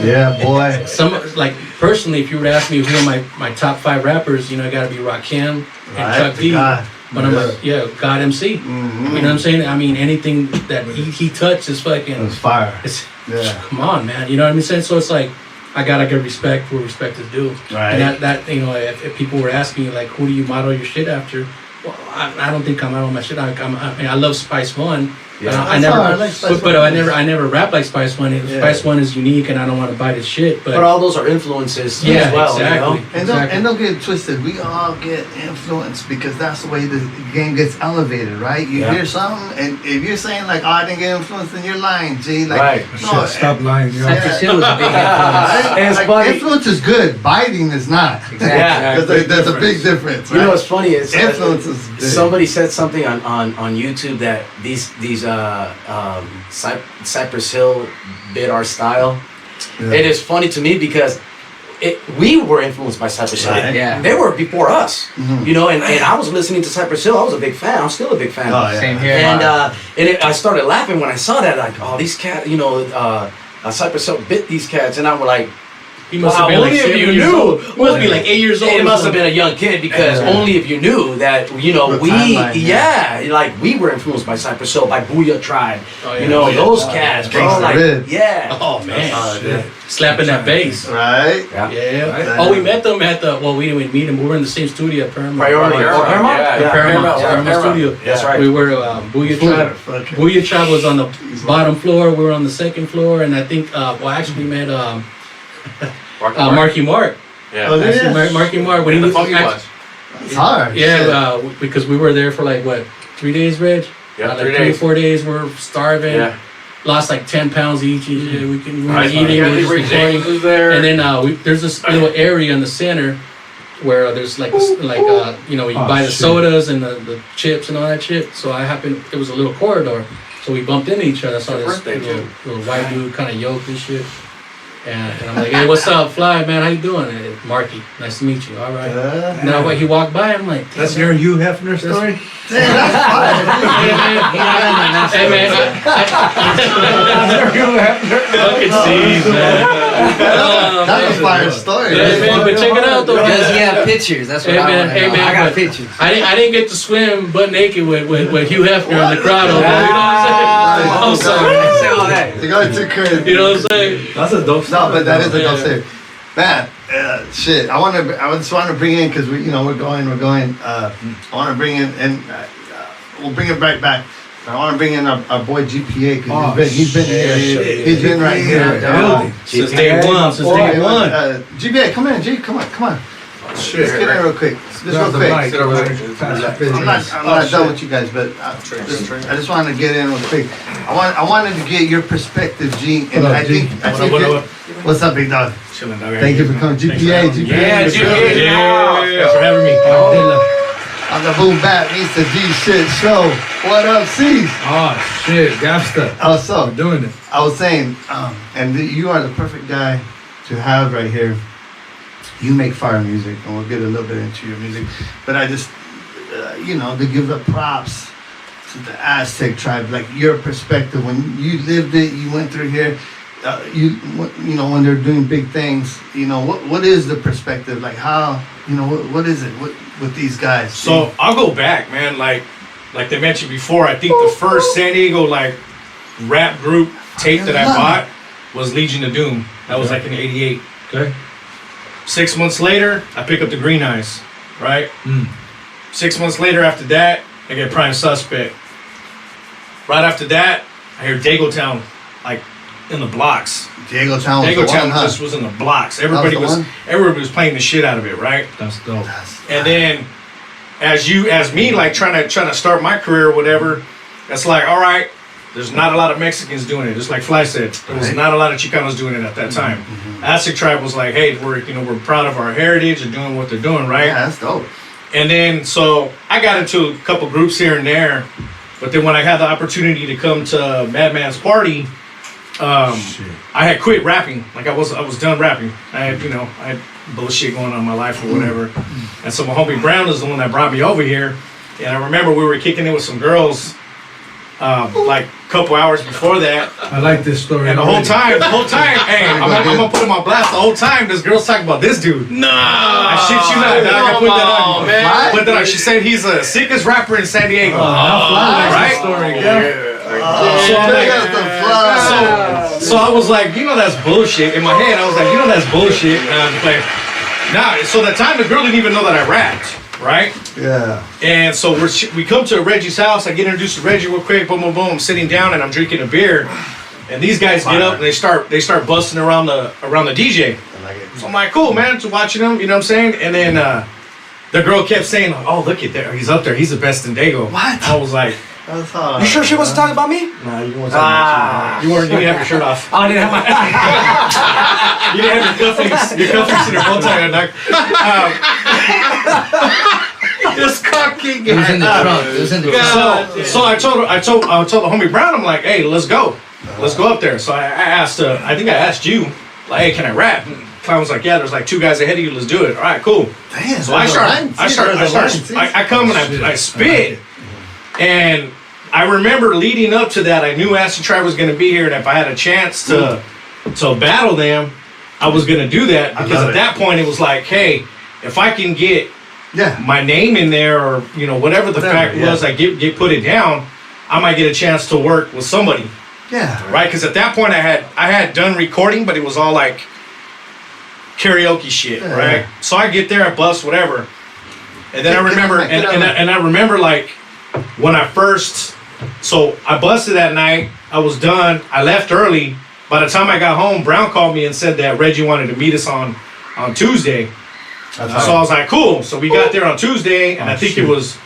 Yeah, boy. some like personally, if you were to ask me who are my top 5 rappers, you know, I got to be Rakim and Chuck D. God. But I'm like, God MC. Mhm. You know what I'm saying? I mean, anything that he touched is It fucking. was fire. It's, Yeah. come on, man. You know what I'm saying? So it's like, I gotta give respect where respect is due. Right. And that you know, if people were asking you like, who do you model your shit after? Well, I don't think I model my shit. I mean, I love Spice One. Yeah. I That's never, all right. I like Spice but One. I never rap like Spice One. Yeah. Spice One is unique, and I don't want to bite his shit. But all those are influences yeah, as well, exactly. you know? And don't get it twisted. We all get influenced because that's the way the game gets elevated, right? You Yeah. hear something, and if you're saying like, "Oh, I didn't get influenced," then you're lying, G. Like, Right. no, Stop lying, yo. Cypress Hill was a big influence. right? And it's Like, funny. influence is good. Biting is not. Yeah. There's a big difference. You know right? what's funny is Influence is good. somebody said something on YouTube that these Cypress Hill bit our style. Yeah. It is funny to me because we were influenced by Cypress Hill. Right. Yeah. They were before us, Mhm. you know, and I was listening to Cypress Hill. I was a big fan. I'm still a big fan. Oh, yeah. Same here. And I started laughing when I saw that, like, oh, these cats, you know, Cypress Hill bit these cats, and I was like, He must wow, have been like only if 7 you years knew. old. He must be like 8 years old. It or must have something. been a young kid because Yeah. only if you knew that, you know, The we, timeline, like we were influenced by Cypress Hill, by Booyah Tribe, Oh, yeah. you know, Booyah those Tribe. cats, bro, Gangsta like, Red. yeah. Oh man, yeah. slapping that bass. Right? Yeah. Yeah. Oh, we met them at the. Well, we didn't meet them. We were in the same studio at Paramount. Priority. Paramount. Paramount? Yeah, Paramount Studio. That's right. We were Booyah Tribe. Fuck it. Booyah Tribe was on the bottom floor. We were on the second floor, and I think I actually met Marky Mark. Yeah. Oh, Actually, yeah. Marky Mark when In he the was Funky Bunch. It's hard. Yeah, Shit. because we were there for like what 3 days, Reg? Yeah, like 3 3 or days. 4 days. We're starving. Yeah. Lost like 10 pounds each. We can we were Right. eating. Yeah, We were just Rick James recording. was there. And then there's this little area in the center where there's like you know, you Oh, buy the shit. sodas and the chips and all that shit. So I happened, it was a little corridor, so we bumped into each other. I saw Your this birthday, little white dude kind of yoked and shit. And I'm like, hey, what's up, Fly, man? How you doing? Hey, Marky, nice to meet you. All right. Now, he walked by, I'm like, That's your Hugh Hefner story? hey, man. Fucking Steve, man. That's a fire story. Hey, man, but check it out, though. Does he have pictures? That's what Hey, I man, want to hey, know. man, I got but pictures. I didn't get to swim butt naked with Hugh Hefner in the crowd over there. You know what I'm saying? I'm sorry. Say all that. You got too crazy. You know what I'm saying? That's a dope story. No, but that is a Yeah. dope story. Man, shit. I just want to bring in because we're going. I want to bring in, and we'll bring it right back. I want to bring in our boy GPA because he's been here. He's been right here. Since day one. GPA, come in. G, come on. Let's get in real quick. Just real quick. I'm not done with you guys, but I just wanted to get in real quick. I wanted to get your perspective, G. And I think what's up, big dog? Chilling, dog. Thank you for coming, GPA. Yeah, Thanks for having me. On the Boombap meets the Gshit show. What up, C's? Oh, shit. Gapsta. Also, We're doing it. I was saying, and you are the perfect guy to have right here. You make fire music, and we'll get a little bit into your music. But I just, to give the props to the Aztec Tribe, like your perspective when you lived it, you went through here. When they're doing big things, what is the perspective? Like how, what is it with these guys? So I'll go back, man. Like they mentioned before, I think the first San Diego rap group tape that I bought was Legion of Doom. That was like in '88. Okay. 6 months later, I pick up the Green Eyes, right? 6 months later after that, I get Prime Suspect. Right after that, I hear Dagotown, like in the blocks. Dagotown just was in the blocks. Everybody was playing the shit out of it, right? That's dope. And then as me like trying to start my career or whatever, that's like, all right, there's not a lot of Mexicans doing it. Just like Fly said, there was not a lot of Chicanos doing it at that time. Aztec Tribe was like, hey, we're proud of our heritage and doing what they're doing, right? Yeah, that's dope. And then so I got into a couple groups here and there, but then when I had the opportunity to come to Madman's party, I had quit rapping. Like I was done rapping. I had bullshit going on in my life or whatever. And so my homie Brown is the one that brought me over here. And I remember we were kicking it with some girls like a couple hours before that. I like this story. And the whole time, hey, I'm gonna put him on blast. The whole time, this girl's talking about this dude. No, I shit you not, dog. I put that on you. man. Put that on. She said he's the sickest rapper in San Diego. Right? So I was like, that's bullshit. In my head, I was like, that's bullshit. And I was like, nah. So that time, the girl didn't even know that I rapped. Right? Yeah. And so we come to Reggie's house. I get introduced to Reggie real quick. Boom, boom, boom. I'm sitting down and I'm drinking a beer. And these guys get up and they start busting around the DJ. I like it. So I'm like, cool, man. So watching them, you know what I'm saying? And then the girl kept saying, oh, look at there. He's up there. He's the best in Dago. What? I was like, That's how. You sure she wasn't talking about me? Nah, you weren't talking you didn't have your shirt off. I didn't have my. You didn't have your cufflinks in your bow tie, dog. Just cocking. It was in the trunk. It was in the trunk. So I told the homie Brown, I'm like, hey, let's go up there. So I asked, I think I asked you, like, hey, can I rap? And Clown was like, yeah, there's like 2 guys ahead of you. Let's do it. All right, cool. Damn. So I come and I spit, and I remember leading up to that, I knew Aztec Tribe was going to be here, and if I had a chance to battle them, I was going to do that, because at that point it was like, hey, if I can get my name in there, or whatever the fact was, I get put it down, I might get a chance to work with somebody. Yeah. Right, because at that point I had done recording, but it was all like karaoke shit, right? So I get there, I bust whatever, and then I remember like when I first, so I busted that night, I was done, I left early. By the time I got home, Brown called me and said that Reggie wanted to meet us on Tuesday. So I was like, cool. So we got there on Tuesday, and I think it was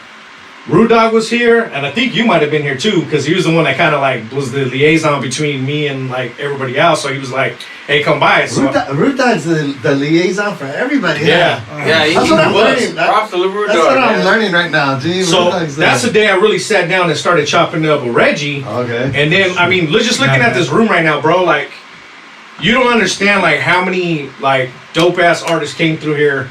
Rude Dog was here, and I think you might have been here too, because he was the one that kind of like was the liaison between me and like everybody else. So he was like, hey, come by. So Rude Dog's the liaison for everybody. Yeah. That's what I'm learning. Props to Rude That's Dog, what I'm man. learning right now. Gee, So that's the day I really sat down and started chopping it up with Reggie. Okay. And then, I mean, just looking at this room right now, bro, like, you don't understand like how many like dope ass artists came through here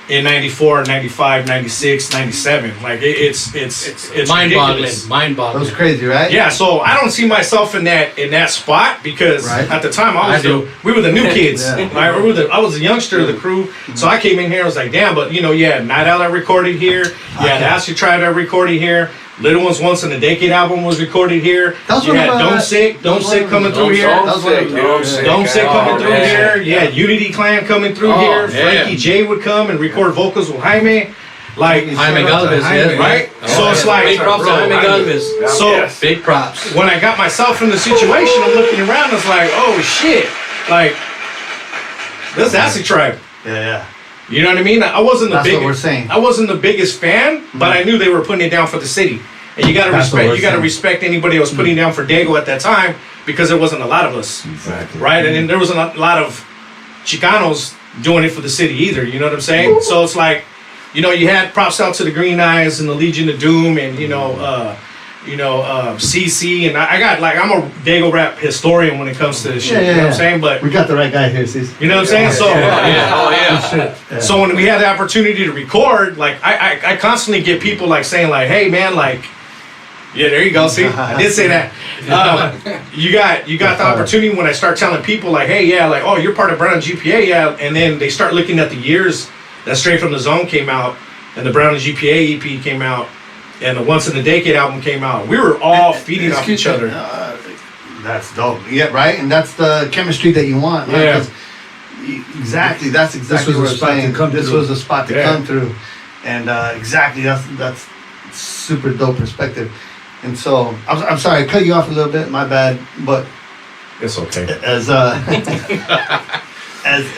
in 94, 95, 96, 97. Like it's mind-boggling. ridiculous. That Mind-boggling. was crazy, right? Yeah, so I don't see myself in that spot because Right. at the time I do. we were the new kids. Yeah. Right? I was a youngster of the crew, so I came in here. I was like, damn, but you know, yeah, Night Owl I recorded here. Yeah, the Aztec Tribe I recorded here. Little Ones Once in a Decade album was recorded here. That was You one had of, Don't Sick coming through here. That was one of- Don't Sick coming through man. here. Yeah, Unity Clan coming through Oh, here. yeah. Frankie J would come and record vocals with Jaime. Like, Jaime Galvez, yeah. right? Oh, So it's like, big props to Jaime Galvez. so Big props. when I got myself in the situation, I'm looking around, it's like, oh shit, like, this Aztec Tribe. Yeah. You know what I mean? I wasn't the That's what biggest. we're saying. I wasn't the biggest fan, but I knew they were putting it down for the city, and you gotta That's what respect. we're You gotta saying. respect anybody else putting down for Dago at that time because there wasn't a lot of us, Exactly. right? And then there wasn't a lot of Chicanos doing it for the city either. You know what I'm saying? So it's like, you know, you had props out to the Green Eyes and the Legion of Doom, and CC, and I got like I'm a Dago rap historian when it comes to this shit. You know what I'm saying? But We got the right guy here, sis. you know what I'm saying? So. Yeah. So when we had the opportunity to record, like I constantly get people like saying like, "Hey man, like, yeah, there you go. See, I did say that. You got the opportunity when I start telling people like, hey, yeah, like, oh, you're part of Brown and GPA, yeah, and then they start looking at the years that Straight from the Zone came out, and the Brown and GPA EP came out, and the Once in a Decade album came out. We were all feeding off each other. That's dope. Yeah, right? And that's the chemistry that you want. Right? Yeah. 'Cause exactly. That's exactly was what a I'm spot to saying. come This through. was a spot to Yeah. come through. And exactly, that's super dope perspective. And so, I'm sorry, I cut you off a little bit, my bad. But It's okay. as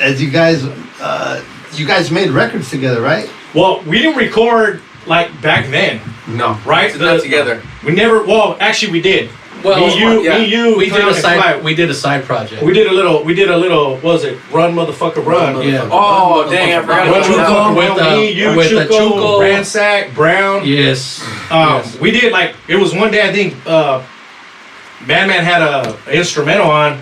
as you guys made records together, right? Well, we didn't record like back then, No. right? Not together. We never. Well, actually, we did. Well, me, you, we did Clown, a and side. Fly. We did a side project. We did a little. What was it? Run, motherfucker, run. Yeah. Oh, dang, I forgot Run, about motherfucker, that. run. Me, you, with the Chuco, Chuco. Ransack, Brown. Yes. Yes. We did like it was one day. I think Bandman had a instrumental on.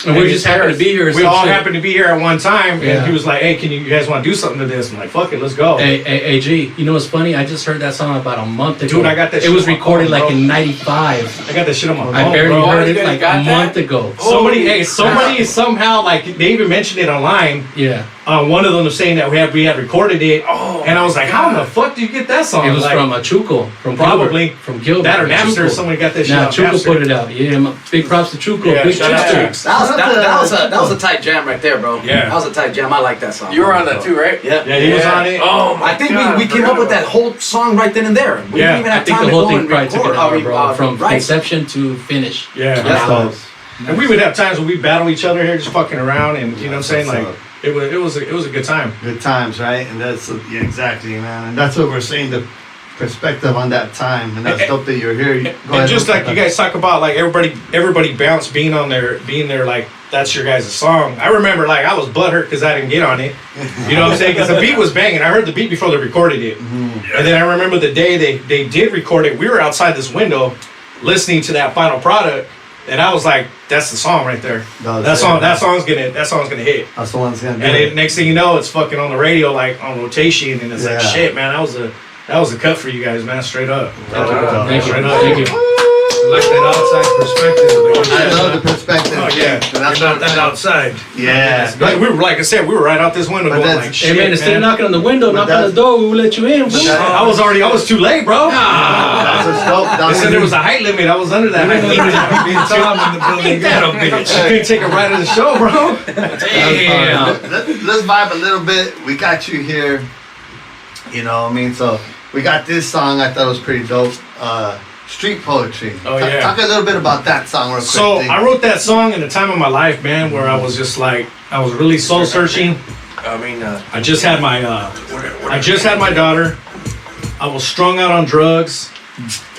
And we just happened to be here. or We some all shit. happened to be here at one time, Yeah. and he was like, "Hey, you guys want to do something to this?" I'm like, "Fuck it, let's go." Hey, G, you know what's funny? I just heard that song about a month ago. Dude, I got that It shit was on my recorded phone, like bro. in '95. I got that shit on my phone. I barely bro. heard you it guys like got a that? month ago. Somebody somehow like they even mentioned it online. Yeah. One of them was saying that we had recorded it, and I was like, "How in the fuck do you get that song?" It was like, from Chuco. From Probably. Gilbert, from Gilbert. that or from Napster. Chuco. Somebody got that shit Nah, on Chuco Napster. put it out. Yeah, big props to Chuco. Yeah, Big shout out Chuco. to- That was a tight jam right there, bro. Yeah. That was a tight jam. I like that song. You were on that too, right? Yeah. Yeah, he was on it. Oh my I think God, we came up with that whole song right then and there. We Yeah, didn't even I have think time the to whole go thing and probably took record. an hour, bro. From right. conception to finish. Yeah. That's dope. And we would have times when we battle each other here, just fucking around, and you know what I'm saying, like it was a good time. Good times, right? And that's yeah, exactly, man. And that's what we're saying. The perspective on that time, and that's dope that you're here. Go And ahead. just like you guys talk about, like everybody bounced being there, like that's your guys' song. I remember like I was butthurt because I didn't get on it. You know what I'm saying? Because the beat was banging. I heard the beat before they recorded it, and then I remember the day they did record it. We were outside this window, listening to that final product, and I was like, "That's the song right there. That song's gonna hit." That's the one's gonna do And it. then next thing you know, it's fucking on the radio, like on rotation, and it's like, Yeah. shit, man, that was a cut for you guys, man, straight up. Thank you. Straight up. Thank you. I like that outside perspective. I love the perspective. Oh yeah, And that's You're not that outside. Yeah. Like, we were, like I said, we were right out this window But going that's- like, Hey shit, man, instead of knocking on the window, knock on the that's- door. We will let you in. fool. that- I was too late, bro. That's what's dope. They That's said there was a height limit. I was under that height limit. Tom in the building. That a bitch. You couldn't take a ride of the show, bro. Damn. Let's vibe a little bit. We got you here. You know what I mean? So we got this song. I thought it was pretty dope. Street Poetry. Oh, yeah. Talk a little bit about that song real quick. So Dave. I wrote that song in a time of my life, man, where I was just like, I was really soul searching. I mean, I just had my daughter. I was strung out on drugs.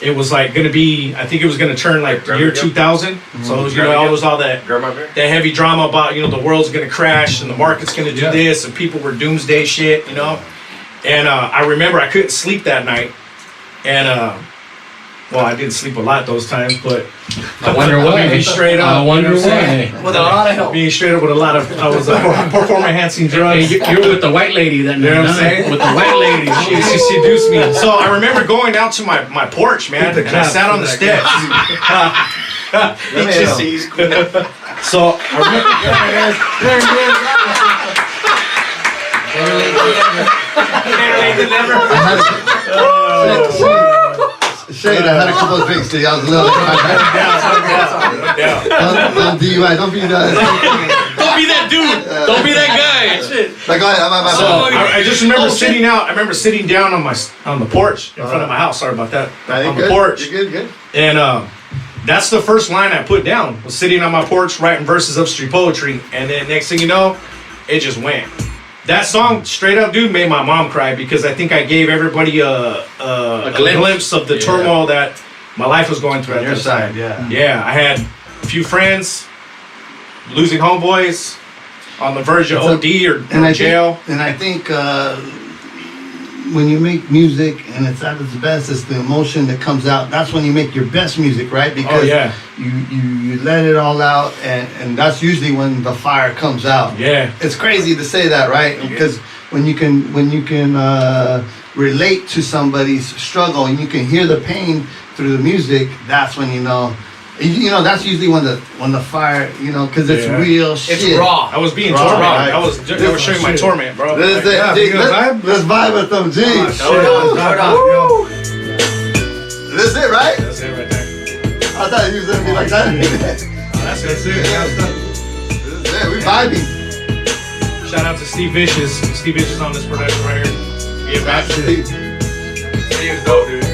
It was like gonna be, I think it was gonna turn like year 2000. So it was, you know, all that grab my beer. heavy drama about, you know, the world's gonna crash and the market's gonna do this and people were doomsday shit, you know. And I remember I couldn't sleep that night, and Well, I didn't sleep a lot those times, but I wonder why. Being straight up. I wonder you know what I'm saying? why. With a lot of help. Being straight up with a lot of, I was performance enhancing Hey, drugs. you're with the white lady that You know what I'm night, saying? With the white lady. She seduced me. So I remember going out to my porch, man, and I sat on the steps. So I Shade, I had a couple of drinks today. I was a little on DUI. Don't be that. don't be that dude. Don't be that guy. Shit. Like, my So I just remember sitting out. I remember sitting down on the porch in front of my house. Sorry about that. On the porch. You're good. And that's the first line I put down. Was sitting on my porch writing verses of street poetry, and then next thing you know, it just went. That song, straight up, dude, made my mom cry because I think I gave everybody a glimpse of the turmoil that my life was going through On at your that side, time. yeah. Yeah, I had a few friends losing homeboys on the verge of OD or jail. And I think when you make music and it's at its best, it's the emotion that comes out. That's when you make your best music, right? Because you let it all out, and that's usually when the fire comes out. Yeah. It's crazy to say that, right? Because when you can relate to somebody's struggle and you can hear the pain through the music, that's when you know. That's usually when the fire, because it's real shit. It's raw. I was being Raw, tormented. right. I was showing my torment, bro. Let's vibe with them, G. Hold on. This it, right? That's it right there. I thought you was gonna be like that. That's it. This is it. We vibing. Shout out to Steve Vicious. Steve Vicious on this production right here. Get back to it. He was dope, dude.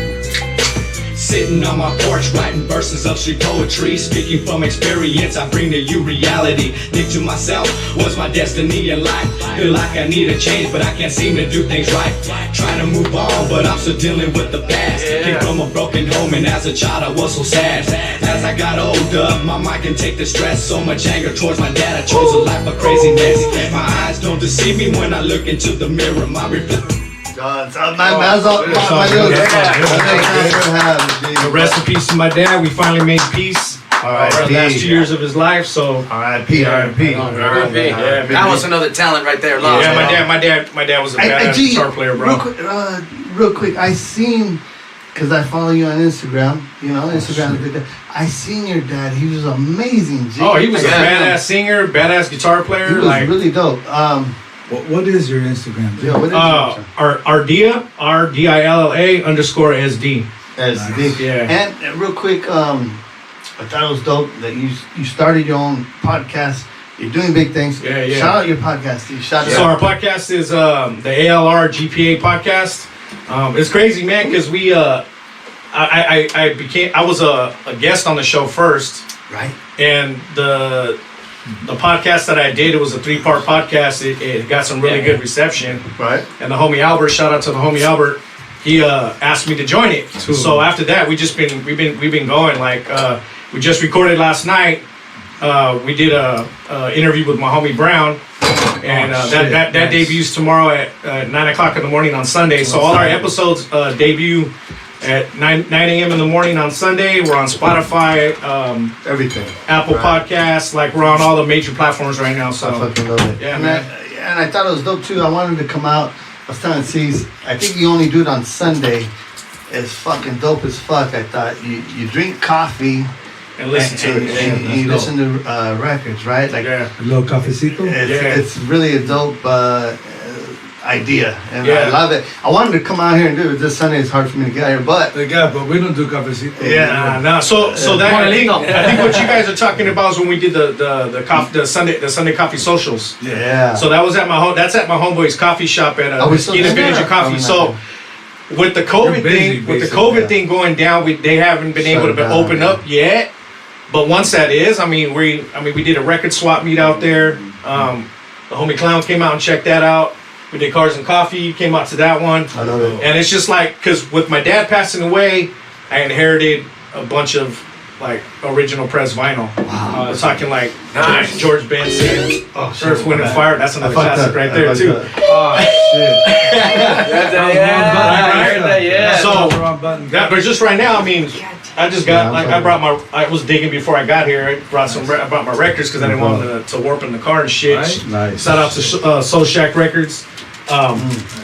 Sitting on my porch, writing verses of street poetry. Speaking from experience, I bring to you reality. Think to myself, what's my destiny in life? Feel like I need a change, but I can't seem to do things right. Trying to move on, but I'm still dealing with the past. Came from a broken home, and as a child I was so sad. As I got older, my mind can take the stress. So much anger towards my dad, I chose a life of craziness. My eyes don't deceive me when I look into the mirror. My reflection. Rest in peace to my dad. We finally made peace. R.I.P. Last 2 years of his life. So R.I.P. That was another talent right there. Lost. Yeah, my dad was a badass guitar player, bro. Real quick, I seen, because I follow you on Instagram. Instagram is good. I seen your dad. He was amazing. G. Oh, he was a badass singer, badass guitar player. He was really dope. What is your Instagram? Yeah, what is Ardilla, RDILLA _SD. SD. Yeah. And real quick, I thought it was dope that you started your own podcast. You're doing big things. Yeah. Shout out your podcast, Steve. Shout out. So our podcast is the ALR GPA podcast. It's crazy, man, because we I was a guest on the show first, Right. and the podcast that I did, it was a 3-part podcast. It got some really good reception. Right. And the homie Albert, shout out to the homie Albert, he asked me to join it. So after that, we've been going. Like we just recorded last night. We did a interview with my homie Brown, and that debuts tomorrow at 9 o'clock in the morning on Sunday. So all our episodes debut at 9 a.m. in the morning on Sunday. We're on Spotify, Everything. Apple Podcasts, like we're on all the major platforms right now. So I fucking love it. Yeah, and man. And I thought it was dope too. I wanted to come out. I was telling C's, I think you only do it on Sunday. It's fucking dope as fuck. I thought you drink coffee and listen to it. and you listen to records, right? Like Yeah. A little cafecito? it's really a dope idea, and Yeah. I love it. I wanted to come out here and do it this Sunday. It's hard for me to get here, but But we don't do cafecito. Yeah, no. So that I think what you guys are talking about is when we did the Sunday coffee socials. yeah. So that was at my homeboy's coffee shop at Are we still Skin and doing Vintage that? Coffee. Oh, So with the COVID You're busy, thing going down, they haven't been able to Shut down, open yeah. up yet. But once that is, we did a record swap meet out there. The homie Clown came out and checked that out. We did Cars and Coffee, came out to that one. I love it. And it's just like, because with my dad passing away, I inherited a bunch of like original press vinyl. Wow. Talking like George Benson, Earth, Wind and Fire. That's another classic right there too. Oh, shit. Yeah. So button. Yeah, but just right now, I mean, I just got, like, I was digging before I got here. I brought I brought my records because I didn't want them to warp in the car and shit. Right. Nice. Shout out to Soul Shack Records.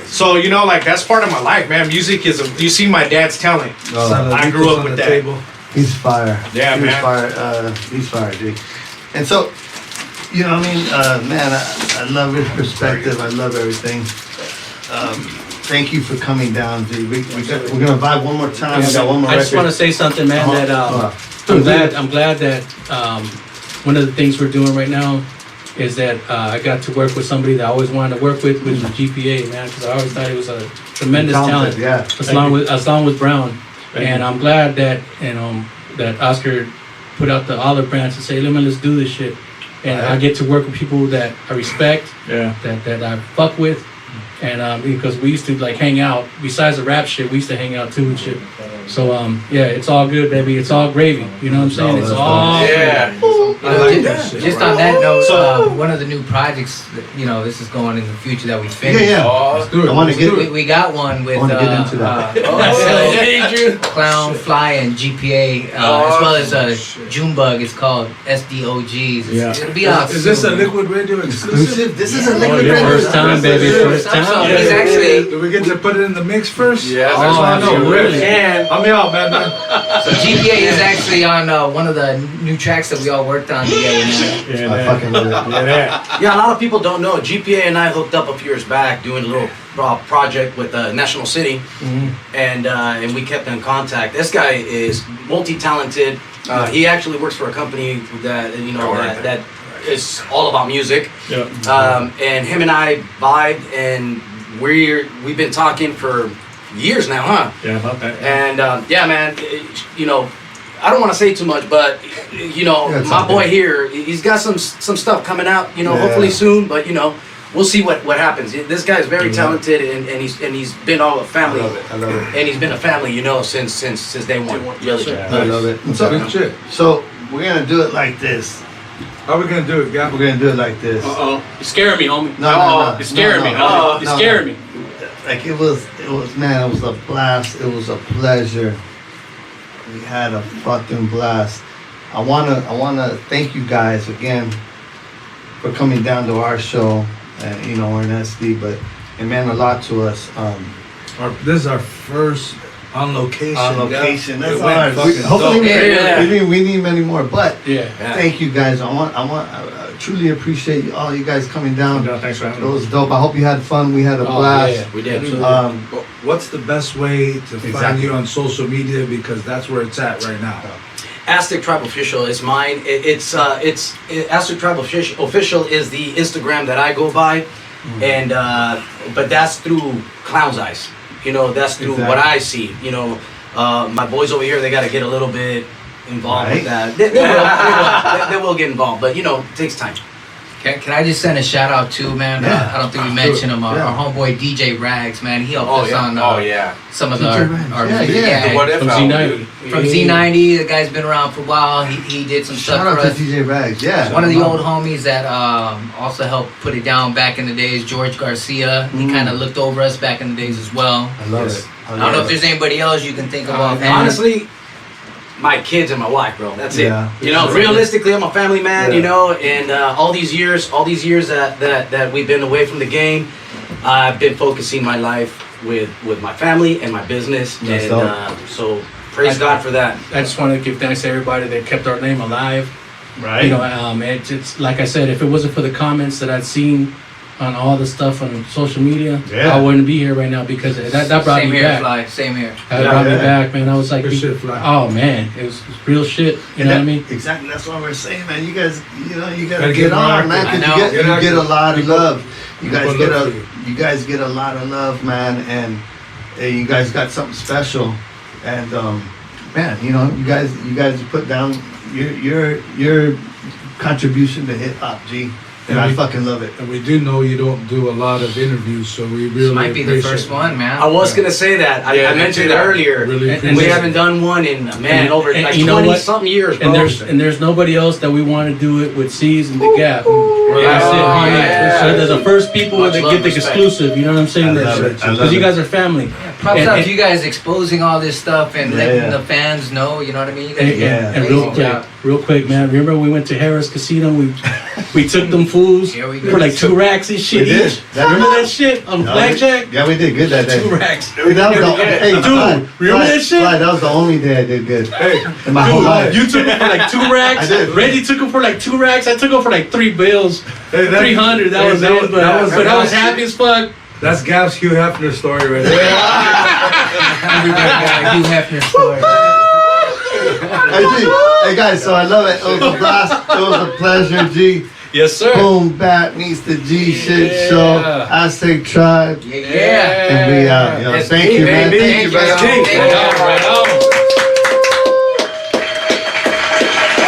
So, you know, like, that's part of my life, man. Music is, you see my dad's talent. I grew up with that. Table. He's fire. Yeah, he's man. Fire. He's fire, dude. And so, you know what I mean? Man, I love his perspective. I love everything. Thank you for coming down, dude. We're gonna vibe one more time. We got one more I just record. want to say something, man. That I'm glad that one of the things we're doing right now is that I got to work with somebody that I always wanted to work with the GPA, man, because I always thought he was a tremendous talent. Yeah. Along with Brown, and I'm glad that that Oscar put out the olive branch and say, let's do this shit, and I get to work with people that I respect, that I fuck with. And because we used to like hang out, besides the rap shit, we used to hang out too and shit. So yeah, it's all good, baby. It's all gravy. You know what I'm saying? It's all Just on that note, one of the new projects, this is going in the future that we finished. Yeah. I want to get We got one with get into that. myself, Clown, Fly, and GPA, as well as Junebug. It's called SDOGs. It'll be out. Is this soon. a Liquid Radio exclusive? This is a liquid yeah, record. first time, baby. First time. So he's actually. Do we get to put it in the mix first? Yeah, That's what I know. absolutely. Really? I'm out, man. So GPA is actually on one of the new tracks that we all worked on together. I fucking love it. Yeah, a lot of people don't know. GPA and I hooked up a few years back doing a little project with National City, and we kept in contact. This guy is multi-talented. He actually works for a company that that is all about music. And him and I vibed, and we've been talking for years now, huh? Yeah, about that. And yeah, man, I don't want to say too much, but my boy here, he's got some stuff coming out, hopefully soon. But we'll see what happens. This guy's very talented, and he's been all a family. I love it. And he's been a family, since day one. Really. I love it. Good shit. So we're gonna do it like this. How we gonna do it, guy? We're gonna do it like this. You're scaring me, homie. No. You're scaring me. You're scaring me. Like it was man, it was a blast. It was a pleasure. We had a fucking blast. I wanna thank you guys again for coming down to our show. We're in SD, but it meant a lot to us. This is our first on location. On location. Yeah. That's It went ours. fucking Hopefully dope. we need many more. But Yeah. thank you guys. I truly appreciate all you guys coming down. No, thanks for having It me. was dope. I hope you had fun. We had a blast. yeah. We did. What's the best way to find Exactly. you on social media? Because that's where it's at right now. Aztec Tribe Official is mine. It's Aztec Tribe Official is the Instagram that I go by, and but that's through Clown's eyes. That's through what I see. My boys over here, they got to get a little bit involved with that. They will get involved, but it takes time. Can I just send a shout out to, man? I don't think we mentioned him. Our homeboy DJ Rags, man. He helped us on some of DJ Rags. our Yeah. What if From album, Z90. dude? from Z90. The guy's been around for a while. He did some Shout stuff out for to us. DJ Rags. Yeah. One of the old homies that also helped put it down back in the days, George Garcia. He kind of looked over us back in the days as well. I love it. I don't know if there's anybody else you can think of offhand. Honestly, my kids and my wife, bro. That's Yeah. it. Realistically, I'm a family man. And all these years that we've been away from the game, I've been focusing my life with my family and my business. That's And dope. so praise God for that. I just want to give thanks to everybody that kept our name alive. Right. It's like I said, if it wasn't for the comments that I'd seen on all the stuff on social media, Yeah. I wouldn't be here right now because that brought Same me here, back. Fly. Same here. That brought me Yeah. back, man. I was like, Good shit, Fly. oh man, it was real shit. You know what I mean? Exactly. That's what we're saying, man. You guys, you gotta Gotta get get more on, man. active. 'Cause I know. you get a lot of love. You guys People get look a for you. you guys get a lot of love, man, and you guys got something special. And man, you guys put down your contribution to hip hop, G. And I fucking love it. And we do know you don't do a lot of interviews, so we really This might be the appreciate first it. one, man. I was gonna say that. I mentioned it earlier. Really And appreciate We it. haven't done one in over and like you know 20 what? something years, bro. And there's nobody else that we want to do it with C's and the Gap. That's it, honey. yeah. So they're the first people Much that love, get the respect. exclusive. You know what I'm saying? I love it. I love Because you it. guys are family. Props And- out and- to you guys exposing all this stuff and Yeah, letting yeah. the fans know. You know what I mean? You guys did an And amazing real quick, man. Remember we went to Harris Casino? We took them fools Here we go. for like 2 racks and shit We did. each. Remember that shit on blackjack? Yeah, we did good that day. 2 racks. Dude, that was the, hey, Dude, Clyde, remember that shit? Clyde, that was the only day I did good in my whole life. You took them for like 2 racks. I did. Randy took them for like 2 racks. I took them for like 3 bills. 300. That was it. But I was happy as fuck. That's Gav's Hugh Hefner story right there. Hugh Hefner story. Hey guys, so I love it. It was a blast. It was a pleasure, G. Yes, sir. Boombap meets the Gshit show. Aztec Tribe. Yeah. And we out. Yo, thank you, man. Thank you, brother. Thank you. Right on.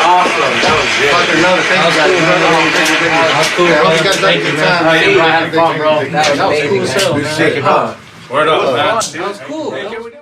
Awesome. That was good. Fucking love it. Thank you, guys. That's cool, I hope you brother. guys had a good time. Oh, yeah, bro, I had fun, bro. That was amazing. cool as hell, man. man. Word up, man. That was cool.